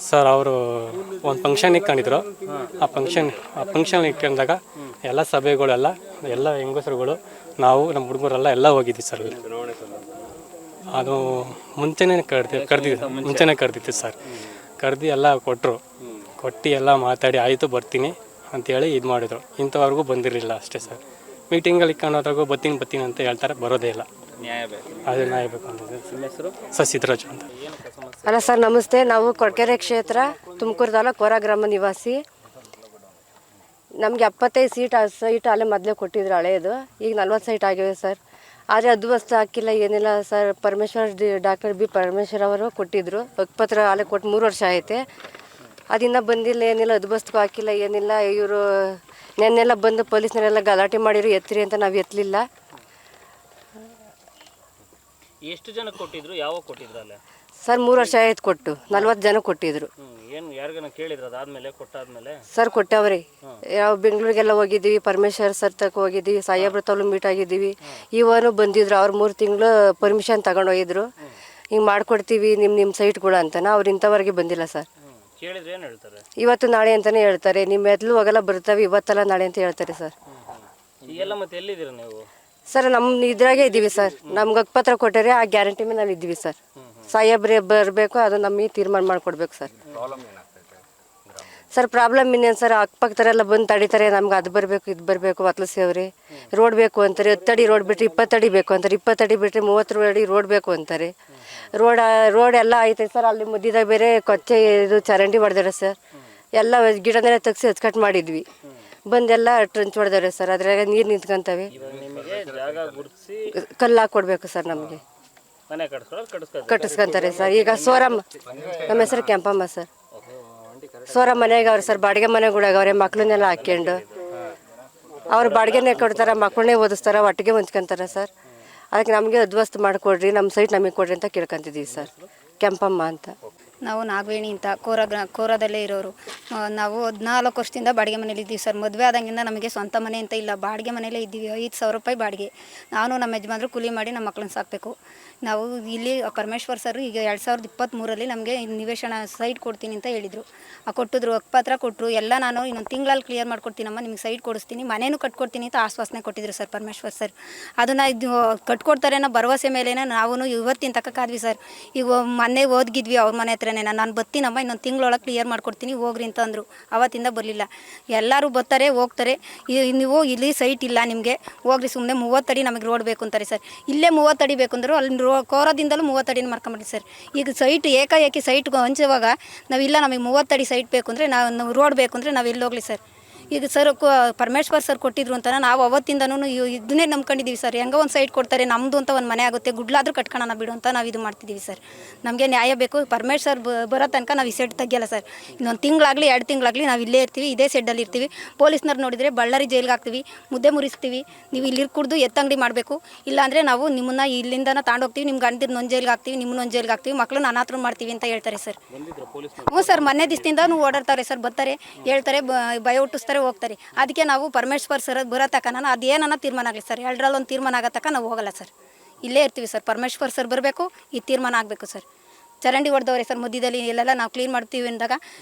ಸರ್. ಅವರು ಒಂದು ಫಂಕ್ಷನ್ ಇಟ್ಕೊಂಡಿದ್ರು. ಆ ಫಂಕ್ಷನ್ ಇಟ್ಕೊಂಡಾಗ ಎಲ್ಲ ಸಭೆಗಳೆಲ್ಲ ಎಲ್ಲ ಹೆಂಗಸರುಗಳು ನಾವು ನಮ್ಮ ಹುಡುಗರೆಲ್ಲ ಹೋಗಿದ್ವಿ ಸರ್. ಅಲ್ಲಿ ಅದು ಮುಂಚೆನೇ ಕರೆದಿತ್ತು ಸರ್. ಕರೆದು ಎಲ್ಲ ಕೊಟ್ಟು ಎಲ್ಲ ಮಾತಾಡಿ ಆಯಿತು ಬರ್ತೀನಿ ಅಂತೇಳಿ ಇದು ಮಾಡಿದ್ರು. ಇಂಥವ್ರಿಗೂ ಬಂದಿರಲಿಲ್ಲ ಅಷ್ಟೇ ಸರ್. ಮೀಟಿಂಗಲ್ಲಿ ಇಟ್ಕೊಂಡೋದ್ರಾಗೂ ಬರ್ತೀನಿ ಅಂತ ಹೇಳ್ತಾರೆ, ಬರೋದೇ ಇಲ್ಲ. ಅದೇ ನ್ಯಾಯ ಬೇಕು ಅಂತ ಸರ್. ಸಿದ್ದರಾಜು ಅಂತ. ಅಲ್ಲ ಸರ್, ನಮಸ್ತೆ. ನಾವು ಕೊರಟಗೆರೆ ಕ್ಷೇತ್ರ ತುಮಕೂರು ತಾಲೂಕು ಕೋರಾ ಗ್ರಾಮ ನಿವಾಸಿ. ನಮಗೆ 75 ಸೈಟ್ ಅಲ್ಲೇ ಮೊದಲೇ ಕೊಟ್ಟಿದ್ರು ಹಳೆಯದು. ಈಗ 40 ಸೈಟ್ ಆಗಿವೆ ಸರ್. ಆದರೆ ಅದು ವಸ್ತು ಹಾಕಿಲ್ಲ, ಏನಿಲ್ಲ ಸರ್. ಡಾಕ್ಟರ್ ಬಿ ಪರಮೇಶ್ವರ್ ಅವರು ಕೊಟ್ಟಿದ್ದರು ಹಕ್ಕುಪತ್ರ. ಅಲ್ಲೇ ಕೊಟ್ಟು 3 ವರ್ಷ ಆಯ್ತೆ. ಅದಿನ್ನ ಬಂದಿಲ್ಲ, ಏನಿಲ್ಲ, ಅದುಬಸ್ತು ಹಾಕಿಲ್ಲ, ಏನಿಲ್ಲ. ಇವರು ನೆನ್ನೆಲ್ಲ ಬಂದು ಪೊಲೀಸ್ನವರೆಲ್ಲ ಗಲಾಟೆ ಮಾಡಿದ್ರು, ಎತ್ತಿರಿ ಅಂತ ನಾವು ಎತ್ತಲಿಲ್ಲ. ಎಷ್ಟು ಜನ ಕೊಟ್ಟಿದ್ರು, ಯಾವಾಗ ಕೊಟ್ಟಿದ್ರು ಅಲ್ಲೇ? ಸರ್ 3 ವರ್ಷ ಆಯ್ತು ಕೊಟ್ಟು, 40 ಜನ ಕೊಟ್ಟಿದ್ರು. ಏನು ಯಾರಿಗಾನ ಕೇಳಿದ್ರು ಅದಾದ್ಮೇಲೆ ಕೊಟ್ಟಾದ್ಮೇಲೆ? ಸರ್ ಕೊಟ್ಟವ್ರಿ. ನಾವು ಬೆಂಗಳೂರಿಗೆಲ್ಲ ಹೋಗಿದ್ದೀವಿ, ಪರಮೇಶ್ವರ್ ಸರ್ ತಕ್ಕ ಹೋಗಿದ್ದೀವಿ, ಸಾಹೇಬ್ರ ತಲು ಮೀಟ್ ಆಗಿದ್ದೀವಿ. ಇವನು ಬಂದಿದ್ರು, ಅವ್ರು 3 ತಿಂಗಳು ಪರ್ಮಿಷನ್ ತಗೊಂಡು ಹೋಗಿದ್ರು. ಹಿಂಗೆ ಮಾಡ್ಕೊಡ್ತೀವಿ ನಿಮ್ಮ ಸೈಟ್ಗಳು ಅಂತನ. ಅವ್ರು ಇಂಥವರೆಗೆ ಬಂದಿಲ್ಲ ಸರ್. ಕೇಳಿದ್ರೆ ಏನು ಹೇಳ್ತಾರೆ? ಇವತ್ತು ನಾಳೆ ಅಂತಲೇ ಹೇಳ್ತಾರೆ. ನಿಮ್ಮ ಮೆದ್ಲು ಹೋಗಲ್ಲ ಬರ್ತವೆ, ಇವತ್ತಲ್ಲ ನಾಳೆ ಅಂತ ಹೇಳ್ತಾರೆ ಸರ್. ಈಗೆಲ್ಲ ಮತ್ತೆ ಎಲ್ಲಿದ್ದೀರ ನೀವು? ಸರ್ ನಮ್ಮ ಇದ್ರಾಗೆ ಇದ್ದೀವಿ ಸರ್. ನಮ್ಗೆ ಹಕ್ಕುಪತ್ರ ಕೊಟ್ಟರೆ ಆ ಗ್ಯಾರಂಟಿ ಮೇಲೆ ನಾವು ಇದ್ದೀವಿ ಸರ್. ಸಾಹೇಬ್ರೆ ಬರಬೇಕು, ಅದು ನಮಗೆ ತೀರ್ಮಾನ ಮಾಡಿಕೊಡ್ಬೇಕು ಸರ್. ಸರ್ ಪ್ರಾಬ್ಲಮ್ ಇನ್ನೇನು ಸರ್, ಅಕ್ಕಪಕ್ಕದರೆಲ್ಲ ಬಂದು ತಡೀತಾರೆ. ನಮ್ಗೆ ಅದು ಬರಬೇಕು, ಇದು ಬರಬೇಕು, ಒತ್ತಲಿಸಿವ್ರಿ. ರೋಡ್ ಬೇಕು ಅಂತಾರೆ, 10 ಅಡಿ ರೋಡ್ ಬಿಟ್ಟರೆ 20 ಅಡಿ ಬೇಕು ಅಂತಾರೆ, 20 ಅಡಿ ಬಿಟ್ಟರೆ 30 ಅಡಿ ರೋಡ್ ಬೇಕು ಅಂತಾರೆ. ರೋಡ್ ಎಲ್ಲ ಐತೆ ಸರ್. ಅಲ್ಲಿ ಮುದ್ದಿದಾಗ ಬೇರೆ ಕೊಚ್ಚೆ ಇದು ಚರಂಡಿ ಹೊಡೆದಾರೆ ಸರ್. ಎಲ್ಲ ಗಿಡನೆಲ್ಲ ತೆಗ್ಸಿ ಹಚ್ಕಟ್ ಮಾಡಿದ್ವಿ, ಬಂದೆಲ್ಲ ಟ್ರಂಚ್ ಹೊಡೆದಾರೆ ಸರ್. ಅದ್ರಾಗ ನೀರು ನಿಂತ್ಕೊಂತವೆ. ನಿಮಗೆ ಜಾಗ ಗುರುತಿಸಿ ಕಲ್ಲು ಹಾಕ್ಕೊಡ್ಬೇಕು ಸರ್. ನಮಗೆ ಮನೆ ಕಟ್ಟಿಸ್ಕೊಂತಾರೆ ಸರ್. ಈಗ ಸೋರಮ್ಮ, ನಮ್ಮ ಹೆಸರು ಕೆಂಪಮ್ಮ ಸರ್. ಸೋರಮ್ಮ ಮನೆಗೆ ಅವ್ರು ಸರ್, ಬಾಡಿಗೆ ಮನೆಗಳಾಗ ಅವ್ರೆ, ಮಕ್ಳನ್ನೆಲ್ಲ ಹಾಕ್ಕೊಂಡು ಅವ್ರು ಬಾಡಿಗೆನೇ ಕೊಡ್ತಾರೆ, ಮಕ್ಕಳನ್ನೇ ಓದಿಸ್ತಾರೆ, ಒಟ್ಟಿಗೆ ಹೊಂಚ್ಕೊಂತಾರೆ ಸರ್. ಅದಕ್ಕೆ ನಮಗೆ ಅದ್ವಸ್ತು ಮಾಡಿಕೊಡ್ರಿ, ನಮ್ಮ ಸೈಟ್ ನಮಗೆ ಕೊಡ್ರಿ ಅಂತ ಕೇಳ್ಕೊತಿದ್ದೀವಿ ಸರ್. ಕೆಂಪಮ್ಮ ಅಂತ. ನಾವು ನಾಗವೇಣಿ ಅಂತ ಕೋರದಲ್ಲೇ ಇರೋರು. ನಾವು 14 ವರ್ಷದಿಂದ ಬಾಡಿಗೆ ಮನೇಲಿ ಇದ್ದೀವಿ ಸರ್. ಮದುವೆ ಆದಂಗಿಂದ ನಮಗೆ ಸ್ವಂತ ಮನೆ ಅಂತ ಇಲ್ಲ, ಬಾಡಿಗೆ ಮನೇಲೇ ಇದ್ದೀವಿ. 5,000 ರೂಪಾಯಿ ಬಾಡಿಗೆ. ನಾನು ನಮ್ಮ ಯಜಮಾನ್ರು ಕೂಲಿ ಮಾಡಿ ನಮ್ಮ ಮಕ್ಕಳನ್ನ ಸಾಕಬೇಕು. ನಾವು ಇಲ್ಲಿ ಪರಮೇಶ್ವರ್ ಸರ್ ಈಗ 2023ರಲ್ಲಿ ನಮಗೆ ನಿವೇಶನ ಸೈಟ್ ಕೊಡ್ತೀನಿ ಅಂತ ಹೇಳಿದರು. ಕೊಟ್ಟಿದ್ರು, ಹಕ್ಕುಪತ್ರ ಕೊಟ್ಟರು ಎಲ್ಲ. ನಾನು ಇನ್ನೊಂದು ತಿಂಗಳಲ್ಲಿ ಕ್ಲಿಯರ್ ಮಾಡ್ಕೊಡ್ತೀನಮ್ಮ, ನಿಮಗೆ ಸೈಟ್ ಕೊಡಿಸ್ತೀನಿ, ಮನೇನೂ ಕಟ್ಕೊಡ್ತೀನಿ ಅಂತ ಆಶ್ವಾಸನೆ ಕೊಟ್ಟಿದ್ರು ಸರ್ ಪರಮೇಶ್ವರ್ ಸರ್. ಅದನ್ನು ಇದು ಕಟ್ಕೊಡ್ತಾರೆ ಅನ್ನೋ ಭರವಸೆ ಮೇಲೇ ನಾವು ಇವತ್ತಿನ ತಕ್ಕಾದ್ವಿ ಸರ್. ಈಗ ಮೊನ್ನೆ ಓದ್ಗಿದ್ವಿ ಅವ್ರ ಮನೆ ಹತ್ರನೇ. ನಾನು ಬರ್ತೀನಮ್ಮ, ಇನ್ನೊಂದು ತಿಂಗಳೊಳಗೆ ಕ್ಲಿಯರ್ ಮಾಡ್ಕೊಡ್ತೀನಿ, ಹೋಗ್ರಿ ಅಂತ ಅಂದರು. ಅವತ್ತಿಂದ ಬರಲಿಲ್ಲ. ಎಲ್ಲರೂ ಬರ್ತಾರೆ ಹೋಗ್ತಾರೆ. ನೀವು ಇಲ್ಲಿ ಸೈಟ್ ಇಲ್ಲ ನಿಮಗೆ, ಹೋಗ್ರಿ ಸುಮ್ಮನೆ 30 ಅಡಿ ನಮಗೆ ರೋಡ್ ಬೇಕು ಅಂತಾರೆ ಸರ್. ಇಲ್ಲೇ 30 ಅಡಿ ಬೇಕು ಅಂದರು, ಅಲ್ಲಿ ಕೋರದಿಂದಲೂ 30 ಅಡಿನ ಮಾಡ್ಕೊಂಬಿಡಿ ಸರ್. ಈಗ ಸೈಟ್ ಏಕಾಏಕಿ ಸೈಟ್ ಹಂಚುವಾಗ ನಾವಿಲ್ಲ, ನಮಗೆ 30 ಅಡಿ ಸೈಟ್ ಬೇಕು ಅಂದರೆ ನಾವು ರೋಡ್ ಬೇಕು ಅಂದರೆ ನಾವು ಎಲ್ಲಿ ಹೋಗಲಿ ಸರ್. ಈಗ ಸರ್ ಪರಮೇಶ್ವರ್ ಸರ್ ಕೊಟ್ಟಿದ್ರು ಅಂತ ನಾವು ಅವತ್ತಿಂದನೂ ಇದನ್ನೇ ನಂಬ್ಕೊಂಡಿದ್ದೀವಿ ಸರ್. ಹೆಂಗೋ ಒಂದು ಸೈಟ್ ಕೊಡ್ತಾರೆ, ನಮ್ಮದು ಅಂತ ಒಂದು ಮನೆ ಆಗುತ್ತೆ, ಗುಡ್ಲಾದ್ರೂ ಕಟ್ಕೊಳ್ಳೋಣ ಬಿಡು ಅಂತ ನಾವು ಇದು ಮಾಡ್ತಿದ್ದೀವಿ ಸರ್. ನಮಗೆ ನ್ಯಾಯ ಬೇಕು. ಪರಮೇಶ್ವರ್ ಬರೋ ತನಕ ನಾವು ಈ ಸೆಡ್ ತೆಗಿಯಲ್ಲ ಸರ್. ಇನ್ನೊಂದು ತಿಂಗಳಾಗಲಿ 2 ತಿಂಗಳಾಗಲಿ ನಾವು ಇಲ್ಲೇ ಇರ್ತೀವಿ, ಇದೇ ಸೆಡ್ಡಲ್ಲಿ ಇರ್ತೀವಿ. ಪೊಲೀಸ್ನವ್ರು ನೋಡಿದರೆ ಬಳ್ಳಾರಿ ಜೈಲಿಗೆ ಹಾಕ್ತೀವಿ, ಮುದ್ದೆ ಮುರಿಸ್ತೀವಿ. ನೀವು ಇಲ್ಲಿ ಕುಡ್ದು ಎತ್ತಂಗಡಿ ಮಾಡಬೇಕು, ಇಲ್ಲಾಂದರೆ ನಾವು ನಿಮ್ಮನ್ನು ಇಲ್ಲಿಂದನ ತಗೊಂಡೋಗ್ತೀವಿ, ನಿಮ್ಮ ಗಂಡದಿರು ಒಂದು ಜೈಲಿಗೆ ಹಾಕ್ತೀವಿ, ನಿಮ್ಮನ್ನೊಂದು ಜೈಲಿಗೆ ಹಾಕ್ತೀವಿ, ಮಕ್ಕಳನ್ನ ಅನಾಥರು ಮಾಡ್ತೀವಿ ಅಂತ ಹೇಳ್ತಾರೆ ಸರ್. ಹ್ಞೂ ಸರ್, ಮೊನ್ನೆ ದಿವಸದಿಂದ ಓಡಾಡ್ತಾರೆ ಸರ್. ಬರ್ತಾರೆ, ಹೇಳ್ತಾರೆ, ಭಯ ಹುಟ್ಟಿಸ್ತಾರೆ, ಹೋಗ್ತಾರೆ. ಅದಕ್ಕೆ ನಾವು ಪರಮೇಶ್ವರ್ ಸರ್ ಬರೋ ತನಕ ಅದೇನನ್ನ ತೀರ್ಮಾನ ಆಗಲಿ ಸರ್. 2ರಲ್ಲಿ ಒಂದು ತೀರ್ಮಾನ ಆಗೋ ತನಕ ನಾವು ಹೋಗಲ್ಲ ಸರ್. ಇಲ್ಲೇ ಇರ್ತೀವಿ ಸರ್. ಪರಮೇಶ್ವರ್ ಸರ್ ಬರಬೇಕು, ಈ ತೀರ್ಮಾನ ಆಗಬೇಕು ಸರ್. ಚರಂಡಿ ಹೊಡೆದವ್ರೆ ಸರ್ ಮಧ್ಯದಲ್ಲಿ. ಎಲ್ಲೆಲ್ಲ ನಾವು ಕ್ಲೀನ್ ಮಾಡ್ತೀವಿ ಅಂದಾಗ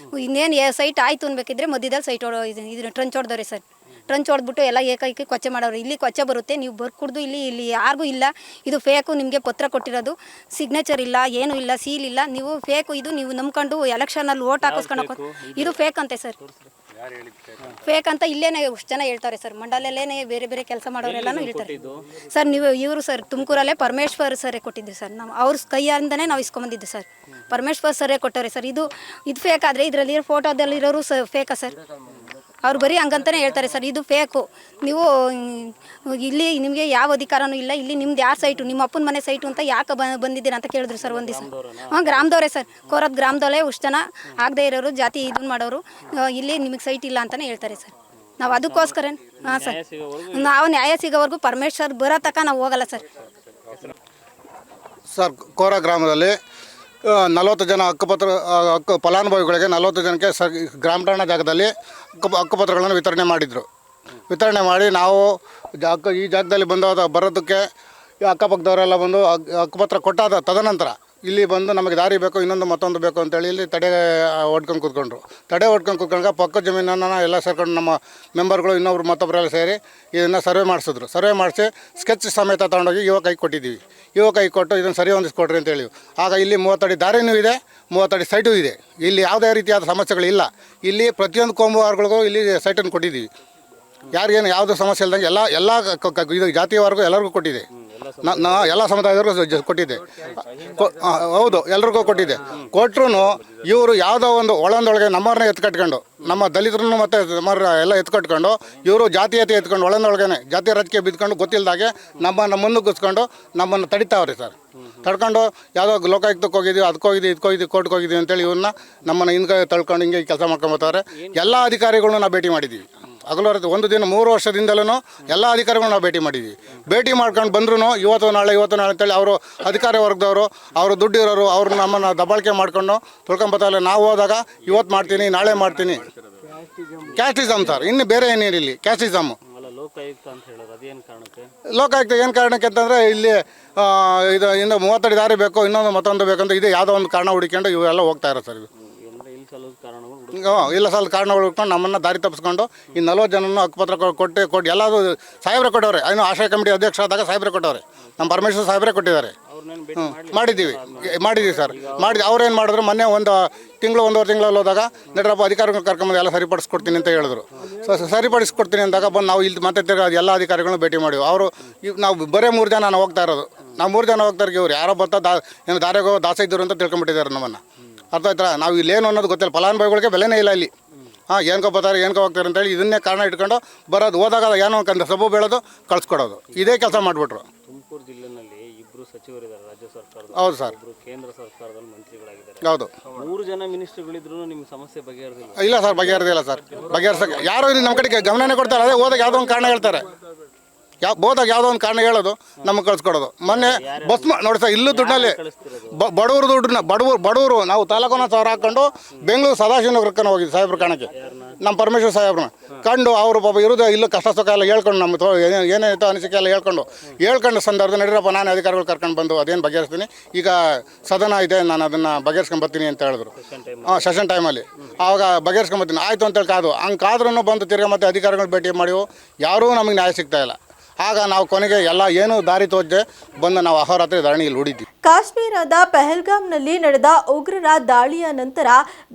ಇನ್ನೇನು ಸೈಟ್ ಆಯಿತು ಅನ್ಬೇಕಿದ್ರೆ ಮಧ್ಯದಲ್ಲಿ ಸೈಟ್ ಇದು ಟ್ರಂಚ್ ಹೊಡೆದವ್ರೆ ಸರ್. ಟ್ರಂಚ್ ಹೊಡೆದ್ಬಿಟ್ಟು ಎಲ್ಲ ಏಕೈಕಿ ಕೊಚ್ಚೆ ಮಾಡೋರು. ಇಲ್ಲಿ ಕೊಚ್ಚೆ ಬರುತ್ತೆ, ನೀವು ಬರ್ಕುಡ್ದು ಇಲ್ಲಿ ಯಾರಿಗೂ ಇಲ್ಲ, ಇದು ಫೇಕು. ನಿಮಗೆ ಪತ್ರ ಕೊಟ್ಟಿರೋದು ಸಿಗ್ನೇಚರ್ ಇಲ್ಲ, ಏನೂ ಇಲ್ಲ, ಸೀಲ್ ಇಲ್ಲ, ನೀವು ಫೇಕು. ಇದು ನೀವು ನಂಬ್ಕೊಂಡು ಎಲೆಕ್ಷನಲ್ಲಿ ಓಟ್ ಹಾಕಿಸ್ಕೊಂಡು ಇದು ಫೇಕ್ ಅಂತೆ ಸರ್. ಫೇಕ್ ಅಂತ ಇಲ್ಲೇನೆ ಎಷ್ಟು ಜನ ಹೇಳ್ತಾರೆ ಸರ್. ಮಂಡಲಲ್ಲೇ ಬೇರೆ ಬೇರೆ ಕೆಲಸ ಮಾಡೋರೆಲ್ಲನೂ ಹೇಳ್ತಾರೆ ಸರ್. ನೀವು ಇವರು ಸರ್ ತುಮಕೂರಲ್ಲೇ ಪರಮೇಶ್ವರ್ ಸರೇ ಕೊಟ್ಟಿದ್ದು ಸರ್. ನಾವು ಅವ್ರ ಕೈಯಿಂದನೇ ನಾವು ಇಸ್ಕೊಂಬಂದಿದ್ದು ಸರ್. ಪರಮೇಶ್ವರ್ ಸರೇ ಕೊಟ್ಟವ್ರೆ ಸರ್. ಇದು ಫೇಕ್ ಆದರೆ ಇದರಲ್ಲಿ ಫೋಟೋದಲ್ಲಿರೋರು ಫೇಕಾ ಸರ್? ಅವ್ರು ಬರೀ ಹಂಗಂತಲೇ ಹೇಳ್ತಾರೆ ಸರ್. ಇದು ಫೇಕು. ನೀವು ಇಲ್ಲಿ ನಿಮಗೆ ಯಾವ ಅಧಿಕಾರನೂ ಇಲ್ಲ, ಇಲ್ಲಿ ನಿಮ್ದು ಯಾರು ಸೈಟು, ನಿಮ್ಮ ಅಪ್ಪನ ಮನೆ ಸೈಟು ಅಂತ ಯಾಕೆ ಬಂದಿದ್ದೀರಾ ಅಂತ ಕೇಳಿದ್ರು ಸರ್ ಒಂದು ದಿವಸ. ಗ್ರಾಮದವರೇ ಸರ್. ಕೋರದ ಗ್ರಾಮದವರೇ ಅಷ್ಟು ಜನ ಆಗದೆ ಇರೋರು, ಜಾತಿ ಇದನ್ನು ಮಾಡೋರು, ಇಲ್ಲಿ ನಿಮಗೆ ಸೈಟ್ ಇಲ್ಲ ಅಂತಲೇ ಹೇಳ್ತಾರೆ ಸರ್. ನಾವು ಅದಕ್ಕೋಸ್ಕರ ಸರ್ ನಾವು ನ್ಯಾಯ ಸಿಗೋವರೆಗೂ ಪರಮೇಶ್ವರ್ ಬರೋ ತನಕ ನಾವು ಹೋಗಲ್ಲ ಸರ್. ಸರ್, ಕೋರ ಗ್ರಾಮದಲ್ಲಿ 40 ಜನ ಫಲಾನುಭವಿಗಳಿಗೆ 40 ಜನಕ್ಕೆ ಗ್ರಾಮ ಠಾಣಾ ಜಾಗದಲ್ಲಿ ಹಕ್ಕುಪತ್ರಗಳನ್ನು ವಿತರಣೆ ಮಾಡಿದರು. ವಿತರಣೆ ಮಾಡಿ ನಾವು ಈ ಜಾಗದಲ್ಲಿ ಬರೋದಕ್ಕೆ ಅಕ್ಕಪಕ್ಕದವರೆಲ್ಲ ಬಂದು ಹಕ್ಕುಪತ್ರ ಕೊಟ್ಟಾದ ತದನಂತರ ಇಲ್ಲಿ ಬಂದು ನಮಗೆ ದಾರಿ ಬೇಕು, ಇನ್ನೊಂದು ಮತ್ತೊಂದು ಬೇಕು ಅಂತೇಳಿ ಇಲ್ಲಿ ತಡೆ ಹೊಡ್ಕೊಂಡು ಕೂತ್ಕೊಂಡ್ರು. ಪಕ್ಕದ ಜಮೀನನ್ನು ಎಲ್ಲ ಸೇರ್ಕೊಂಡು ನಮ್ಮ ಮೆಂಬರ್ಗಳು ಇನ್ನೊಬ್ರು ಮತ್ತೊಬ್ಬರೆಲ್ಲ ಸೇರಿ ಇದನ್ನು ಸರ್ವೆ ಮಾಡಿಸಿದ್ರು. ಸರ್ವೆ ಮಾಡಿಸಿ ಸ್ಕೆಚ್ ಸಮೇತ ತೊಗೊಂಡೋಗಿ ಕೈ ಕೊಟ್ಟಿದ್ದೀವಿ. ಕೈ ಕೊಟ್ಟು ಇದನ್ನು ಸರಿ ಹೊಂದಿಸ್ಕೊಡ್ರಿ ಅಂತೇಳಿ. ಆಗ ಇಲ್ಲಿ 30 ಅಡಿ ದಾರಿನೂ ಇದೆ, 30 ಅಡಿ ಸೈಟು ಇದೆ. ಇಲ್ಲಿ ಯಾವುದೇ ರೀತಿಯಾದ ಸಮಸ್ಯೆಗಳಿಲ್ಲ. ಇಲ್ಲಿ ಪ್ರತಿಯೊಂದು ಕೋಮುವಾರಗಳಿಗೂ ಇಲ್ಲಿ ಸೈಟನ್ನು ಕೊಟ್ಟಿದ್ದೀವಿ. ಯಾರಿಗೇನು ಯಾವುದೂ ಸಮಸ್ಯೆ ಇಲ್ದಂಗೆ ಎಲ್ಲ ಇದು ಜಾತಿಯವರೆಗೂ ಎಲ್ಲರಿಗೂ ಕೊಟ್ಟಿದೆ. ಎಲ್ಲ ಸಮುದಾಯದವ್ರಿಗೂ ಕೊಟ್ಟಿದ್ದೆ. ಹೌದು, ಎಲ್ರಿಗೂ ಕೊಟ್ಟಿದ್ದೆ. ಕೊಟ್ಟರು ಇವರು ಯಾವುದೋ ಒಂದು ಒಳಂದೊಳಗೆ ನಮ್ಮವ್ರನ್ನ ಎತ್ಕಟ್ಕೊಂಡು, ನಮ್ಮ ದಲಿತರನ್ನು ಮತ್ತು ನಮ್ಮವ್ರ ಎಲ್ಲ ಎತ್ಕಟ್ಕೊಂಡು, ಇವರು ಜಾತೀಯತೆ ಎತ್ಕೊಂಡು ಒಳಂದೊಳಗೇನೆ ಜಾತಿ ರಾಜಕೀಯ ಬಿದ್ಕೊಂಡು ಗೊತ್ತಿಲ್ಲದಾಗೆ ನಮ್ಮನ್ನು ಮುಂದಕ್ಕಿಸ್ಕೊಂಡು ನಮ್ಮನ್ನು ತಡಿತಾವ್ರಿ ಸರ್. ತಡ್ಕೊಂಡು ಯಾವುದೋ ಲೋಕಾಯುಕ್ತಕ್ಕೆ ಹೋಗಿದ್ದೀವಿ, ಅದಕ್ಕೆ ಹೋಗಿದ್ದೀವಿ, ಇದಕ್ಕೆ ಹೋಗಿದ್ದೀವಿ, ಕೋರ್ಟ್ಗೆ ಹೋಗಿದ್ದೀವಿ ಅಂತೇಳಿ ಇವ್ರನ್ನ ನಮ್ಮನ್ನು ಹಿಂಗೆ ತಳ್ಕೊಂಡು ಹಿಂಗೆ ಕೆಲಸ ಮಾಡ್ಕೊಂಬರ್ತಾರೆ. ಎಲ್ಲ ಅಧಿಕಾರಿಗಳನ್ನ ನಾವು ಭೇಟಿ ಮಾಡಿದ್ದೀವಿ. ಹಗಲು ಒಂದು ದಿನ 3 ವರ್ಷದಿಂದಲೂ ಎಲ್ಲ ಅಧಿಕಾರಿಗಳು ನಾವು ಭೇಟಿ ಮಾಡಿದ್ದೀವಿ. ಭೇಟಿ ಮಾಡ್ಕೊಂಡು ಬಂದ್ರೂ ಇವತ್ತು ನಾಳೆ ಅಂತೇಳಿ ಅವರು ಅಧಿಕಾರಿ ವರ್ಗದವರು, ಅವರು ದುಡ್ಡು ಇರೋರು, ಅವ್ರು ನಮ್ಮನ್ನು ದಬ್ಬಾಳಿಕೆ ಮಾಡ್ಕೊಂಡು ತೊಳ್ಕೊಂಬತ್ತಾರೆ. ನಾವು ಹೋದಾಗ ಇವತ್ತು ಮಾಡ್ತೀನಿ, ನಾಳೆ ಮಾಡ್ತೀನಿ. ಕ್ಯಾಸ್ಟಿಸಮ್ ಸರ್, ಇನ್ನು ಬೇರೆ ಏನಿರಲಿ, ಕ್ಯಾಸ್ಟಿಸಮ್. ಲೋಕಾಯುಕ್ತ ಅಂತ ಹೇಳೋದು ಅದೇನು ಕಾರಣಕ್ಕೆ? ಲೋಕಾಯುಕ್ತ ಏನು ಕಾರಣಕ್ಕೆ ಅಂತಂದರೆ ಇಲ್ಲಿ ಇದು ಇನ್ನು 30 ಅಡಿ ದಾರಿ ಬೇಕು, ಇನ್ನೊಂದು ಮತ್ತೊಂದು ಬೇಕಂತ ಇದೆ ಯಾವುದೋ ಒಂದು ಕಾರಣ ಹುಡುಕೊಂಡು ಇವೆಲ್ಲ ಹೋಗ್ತಾ ಇರೋ ಸರ್. ಇಲ್ಲ ಸಲ ಕಾರಣಗಳು ಹುಡ್ಕೊಂಡು ನಮ್ಮನ್ನು ದಾರಿ ತಪ್ಪಿಸ್ಕೊಂಡು ಈ 40 ಜನನು ಹಕ್ಕುಪತ್ರ ಕೊಟ್ಟು ಎಲ್ಲರೂ ಸಾಹೇಬ್ರೆ ಕೊಟ್ಟವ್ರೆ. ಇನ್ನು ಆಶ್ರಯ ಕಮಿಟಿ ಅಧ್ಯಕ್ಷರಾದಾಗ ಸಾಹೇಬ್ರೆ ಕೊಟ್ಟವ್ರೆ, ನಮ್ಮ ಪರಮೇಶ್ವರ್ ಸಾಹೇಬ್ರೆ ಕೊಟ್ಟಿದ್ದಾರೆ. ಮಾಡಿದ್ದೀವಿ ಸರ್. ಅವ್ರೇನು ಮಾಡಿದ್ರು, ಮೊನ್ನೆ ಒಂದು ತಿಂಗಳು 1.5 ತಿಂಗಳಲ್ಲಿ ಹೋದಾಗ ನಡ್ರಪ್ಪ ಅಧಿಕಾರಿಗಳು ಕರ್ಕೊಂಬಂದು ಎಲ್ಲ ಸರಿಪಡಿಸ್ಕೊಡ್ತೀನಿ ಅಂತ ಹೇಳಿದ್ರು. ಸರಿಪಡಿಸ್ಕೊಡ್ತೀನಿ ಅಂದಾಗ ಬಂದು ನಾವು ಇಲ್ಲಿ ಮತ್ತೆ ತಿರ್ಗಿ ಎಲ್ಲ ಅಧಿಕಾರಿಗಳನ್ನ ಭೇಟಿ ಮಾಡಿವಿ. ಅವರು ನಾವು ಬರೀ 3 ಜನ ನಾನು ಹೋಗ್ತಾ ಇರೋದು. ನಾವು 3 ಜನ ಹೋಗ್ತಾ ಇರ್ತೀವಿ. ಇವ್ರು ಯಾರೋ ಬರ್ತಾ ಏನು ದಾರಿಗೋ ದಾಸ ಇದ್ದರು ಅಂತ ತಿಳ್ಕೊಂಬಿಟ್ಟಿದ್ದಾರೆ ನಮ್ಮನ್ನು. ಅರ್ಥ ಆಯ್ತಾ? ನಾವು ಇಲ್ಲೇನು ಅನ್ನೋದು ಗೊತ್ತಿಲ್ಲ. ಫಲಾನುಭವಿಗಳಿಗೆ ಬೆಲೆನೇ ಇಲ್ಲ ಇಲ್ಲಿ. ಏನಕ್ಕೋ ಬರ್ತಾರೆ, ಏನಕ್ಕೋ ಹೋಗ್ತಾರೆ ಅಂತೇಳಿ ಇದನ್ನೇ ಕಾರಣ ಇಟ್ಕೊಂಡು ಬರೋದು. ಹೋದಾಗ ಏನೋ ಒಂದು ಸಬು ಬೆಳೆದು ಕಳ್ಸ್ಕೊಡೋದು, ಇದೇ ಕೆಲಸ ಮಾಡಿಬಿಟ್ರು. ತುಮಕೂರು ಜಿಲ್ಲೆನಲ್ಲಿ 2 ಸಚಿವರಿದ್ದಾರೆ ರಾಜ್ಯ ಸರ್ಕಾರದ. ಹೌದು ಸರ್. ಕೇಂದ್ರ ಸರ್ಕಾರದಲ್ಲಿ ಮಂತ್ರಿಗಳಾಗಿದ್ದಾರೆ. ಹೌದು. 3 ಜನ ಮಿನಿಸ್ಟರ್ಗಳಿದ್ರು ನಿಮ್ಮ ಸಮಸ್ಯೆ ಬಗೆಹರಿದಿಲ್ಲ? ಇಲ್ಲ ಸರ್, ಬಗೆಹರಿದಿಲ್ಲ ಸರ್. ಬಗೆಹರಿಸಕ್ಕೆ ಯಾರೋ ಇಲ್ಲಿ ನಮ್ಮ ಕಡೆಗೆ ಗಮನನೇ ಕೊಡ್ತಾರೆ. ಅದೇ ಹೋದಾಗ ಯಾವುದೋ ಒಂದು ಕಾರಣ ಹೇಳ್ತಾರೆ. ಹೋದಾಗ ಯಾವುದೋ ಒಂದು ಕಾರಣ ಹೇಳೋದು, ನಮಗೆ ಕಳ್ಸ್ಕೊಡೋದು. ಮೊನ್ನೆ ಬಸ್ ನೋಡಿ ಸರ್, ಇಲ್ಲೂ ದುಡ್ಡಿನಲ್ಲಿ ಬಡವರು ದುಡ್ಡನ್ನ ಬಡವರು ನಾವು ತಾಲೂಕನ್ನ 1000 ಹಾಕ್ಕೊಂಡು ಬೆಂಗಳೂರು ಸದಾಶಿವನಗರಕ್ಕೆ ಹೋಗಿದ್ವಿ ಸಾಹೇಬ್ರ ಕಾಣಕ್ಕೆ. ನಮ್ಮ ಪರಮೇಶ್ವರ್ ಸಾಹೇಬ್ರನ್ನ ಕಂಡು ಅವರು ಪಾಪ ಇರೋದು ಇಲ್ಲೂ ಕಷ್ಟ ಸುಖ ಎಲ್ಲ ಹೇಳ್ಕೊಂಡು, ನಮ್ಮ ಏನೇನಿತ್ತು ಅನಿಸಿಕೆ ಎಲ್ಲ ಹೇಳ್ಕೊಂಡು ಸಂದರ್ಭ ನಡೀರಪ್ಪ, ನಾನು ಅಧಿಕಾರಿಗಳು ಕರ್ಕೊಂಡು ಬಂದು ಅದೇನು ಬಗೆಹರಿಸ್ತೀನಿ, ಈಗ ಸದನ ಇದೆ, ನಾನು ಅದನ್ನು ಬಗೆಹರಿಸ್ಕೊಂಡು ಬರ್ತೀನಿ ಅಂತ ಹೇಳಿದ್ರು. ಸೆಷನ್ ಟೈಮಲ್ಲಿ ಆವಾಗ ಬಗೆಹರಿಸ್ಕೊಂಡು ಬರ್ತೀನಿ ಆಯಿತು ಅಂತೇಳಿ ಹಂಗೆ ಕಾದ್ರೂ ಬಂದು ತಿರ್ಗಿ ಮತ್ತೆ ಅಧಿಕಾರಿಗಳು ಭೇಟಿ ಮಾಡಿವು. ಯಾರೂ ನಮಗೆ ನ್ಯಾಯ ಸಿಗ್ತಾಯಿಲ್ಲ. ಆಗ ನಾವು ಕೊನೆಗೆ ಎಲ್ಲ ಏನು ದಾರಿ ತೋಚದೆ ಬಂದು ನಾವು ಅಹೋರಾತ್ರಿ ಧರಣಿಯಲ್ಲಿ ಹೂಡಿದ್ವಿ. ಕಾಶ್ಮೀರದ ಪಹಲ್ಗಾಮ್ನಲ್ಲಿ ನಡೆದ ಉಗ್ರರ ದಾಳಿಯ ನಂತರ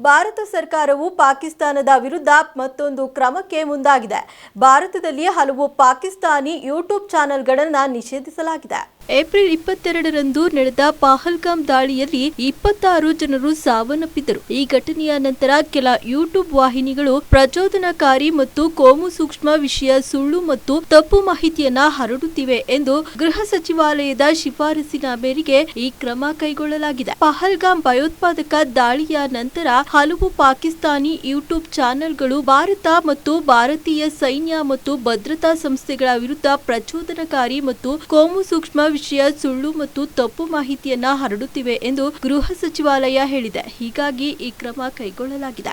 ಭಾರತ ಸರ್ಕಾರವು ಪಾಕಿಸ್ತಾನದ ವಿರುದ್ಧ ಮತ್ತೊಂದು ಕ್ರಮಕ್ಕೆ ಮುಂದಾಗಿದೆ. ಭಾರತದಲ್ಲಿ ಹಲವು ಪಾಕಿಸ್ತಾನಿ ಯೂಟ್ಯೂಬ್ ಚಾನೆಲ್ಗಳನ್ನು ನಿಷೇಧಿಸಲಾಗಿದೆ. ಏಪ್ರಿಲ್ 22ರಂದು ನಡೆದ ಪಹಲ್ಗಾಮ್ ದಾಳಿಯಲ್ಲಿ 26 ಜನರು ಸಾವನ್ನಪ್ಪಿದ್ದರು. ಈ ಘಟನೆಯ ನಂತರ ಕೆಲ ಯೂಟ್ಯೂಬ್ ವಾಹಿನಿಗಳು ಪ್ರಚೋದನಕಾರಿ ಮತ್ತು ಕೋಮು ಸೂಕ್ಷ್ಮ ವಿಷಯ, ಸುಳ್ಳು ಮತ್ತು ತಪ್ಪು ಮಾಹಿತಿಯನ್ನ ಹರಡುತ್ತಿವೆ ಎಂದು ಗೃಹ ಸಚಿವಾಲಯದ ಶಿಫಾರಸಿನ ಮೇರೆಗೆ ಈ ಕ್ರಮ ಕೈಗೊಳ್ಳಲಾಗಿದೆ. ಪಹಲ್ಗಾಮ್ ಭಯೋತ್ಪಾದಕ ದಾಳಿಯ ನಂತರ ಹಲವು ಪಾಕಿಸ್ತಾನಿ ಯೂಟ್ಯೂಬ್ ಚಾನೆಲ್ಗಳು ಭಾರತ ಮತ್ತು ಭಾರತೀಯ ಸೈನ್ಯ ಮತ್ತು ಭದ್ರತಾ ಸಂಸ್ಥೆಗಳ ವಿರುದ್ಧ ಪ್ರಚೋದನಕಾರಿ ಮತ್ತು ಕೋಮು ಸೂಕ್ಷ್ಮ ವಿಷಯ, ಸುಳ್ಳು ಮತ್ತು ತಪ್ಪು ಮಾಹಿತಿಯನ್ನ ಹರಡುತ್ತಿವೆ ಎಂದು ಗೃಹ ಸಚಿವಾಲಯ ಹೇಳಿದೆ. ಹೀಗಾಗಿ ಈ ಕ್ರಮ ಕೈಗೊಳ್ಳಲಾಗಿದೆ.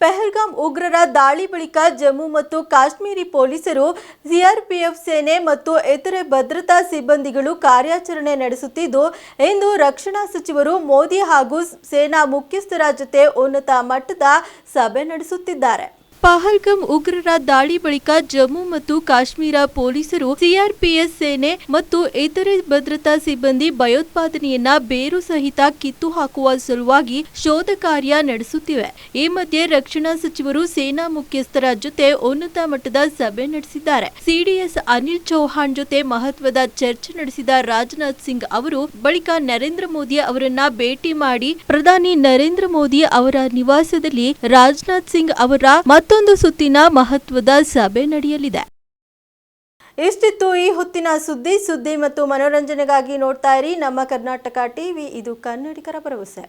ಪಹಲ್ಗಾಮ್ ಉಗ್ರರ ದಾಳಿ ಬಳಿಕ ಜಮ್ಮು ಮತ್ತು ಕಾಶ್ಮೀರಿ ಪೊಲೀಸರು, ಸಿಆರ್ಪಿಎಫ್ ಸೇನೆ ಮತ್ತು ಇತರೆ ಭದ್ರತಾ ಸಿಬ್ಬಂದಿಗಳು ಕಾರ್ಯಾಚರಣೆ ನಡೆಸುತ್ತಿದ್ದು, ಇಂದು ರಕ್ಷಣಾ ಸಚಿವರು ಮೋದಿ ಹಾಗೂ ಸೇನಾ ಮುಖ್ಯಸ್ಥರ ಜೊತೆ ಉನ್ನತ ಮಟ್ಟದ ಸಭೆ ನಡೆಸುತ್ತಿದ್ದಾರೆ. ಪಹಲ್ಗಾಮ್ ಉಗ್ರರ ದಾಳಿ ಬಳಿಕ ಜಮ್ಮು ಮತ್ತು ಕಾಶ್ಮೀರ ಪೊಲೀಸರು, ಸಿಆರ್ಪಿಎಫ್ ಸೇನೆ ಮತ್ತು ಇತರೆ ಭದ್ರತಾ ಸಿಬ್ಬಂದಿ ಭಯೋತ್ಪಾದನೆಯನ್ನ ಬೇರು ಸಹಿತ ಕಿತ್ತು ಹಾಕುವ ಸಲುವಾಗಿ ಶೋಧ ಕಾರ್ಯ ನಡೆಸುತ್ತಿವೆ. ಈ ಮಧ್ಯೆ ರಕ್ಷಣಾ ಸಚಿವರು ಸೇನಾ ಮುಖ್ಯಸ್ಥರ ಜೊತೆ ಉನ್ನತ ಮಟ್ಟದ ಸಭೆ ನಡೆಸಿದ್ದಾರೆ. ಸಿಡಿಎಸ್ ಅನಿಲ್ ಚೌಹಾಣ್ ಜೊತೆ ಮಹತ್ವದ ಚರ್ಚೆ ನಡೆಸಿದ ರಾಜನಾಥ್ ಸಿಂಗ್ ಅವರು ಬಳಿಕ ನರೇಂದ್ರ ಮೋದಿ ಅವರನ್ನ ಭೇಟಿ ಮಾಡಿ ಪ್ರಧಾನಿ ನರೇಂದ್ರ ಮೋದಿ ಅವರ ನಿವಾಸದಲ್ಲಿ ರಾಜನಾಥ್ ಸಿಂಗ್ ಅವರ ಮತ್ತೊಂದು ಸುತ್ತಿನ ಮಹತ್ವದ ಸಭೆ ನಡೆಯಲಿದೆ. ಇಷ್ಟಿತ್ತು ಈ ಹೊತ್ತಿನ ಸುದ್ದಿ ಮತ್ತು ಮನೋರಂಜನೆಗಾಗಿ ನೋಡ್ತಾ ಇರಿ ನಮ್ಮ ಕರ್ನಾಟಕ ಟಿವಿ. ಇದು ಕನ್ನಡಿಗರ ಭರವಸೆ.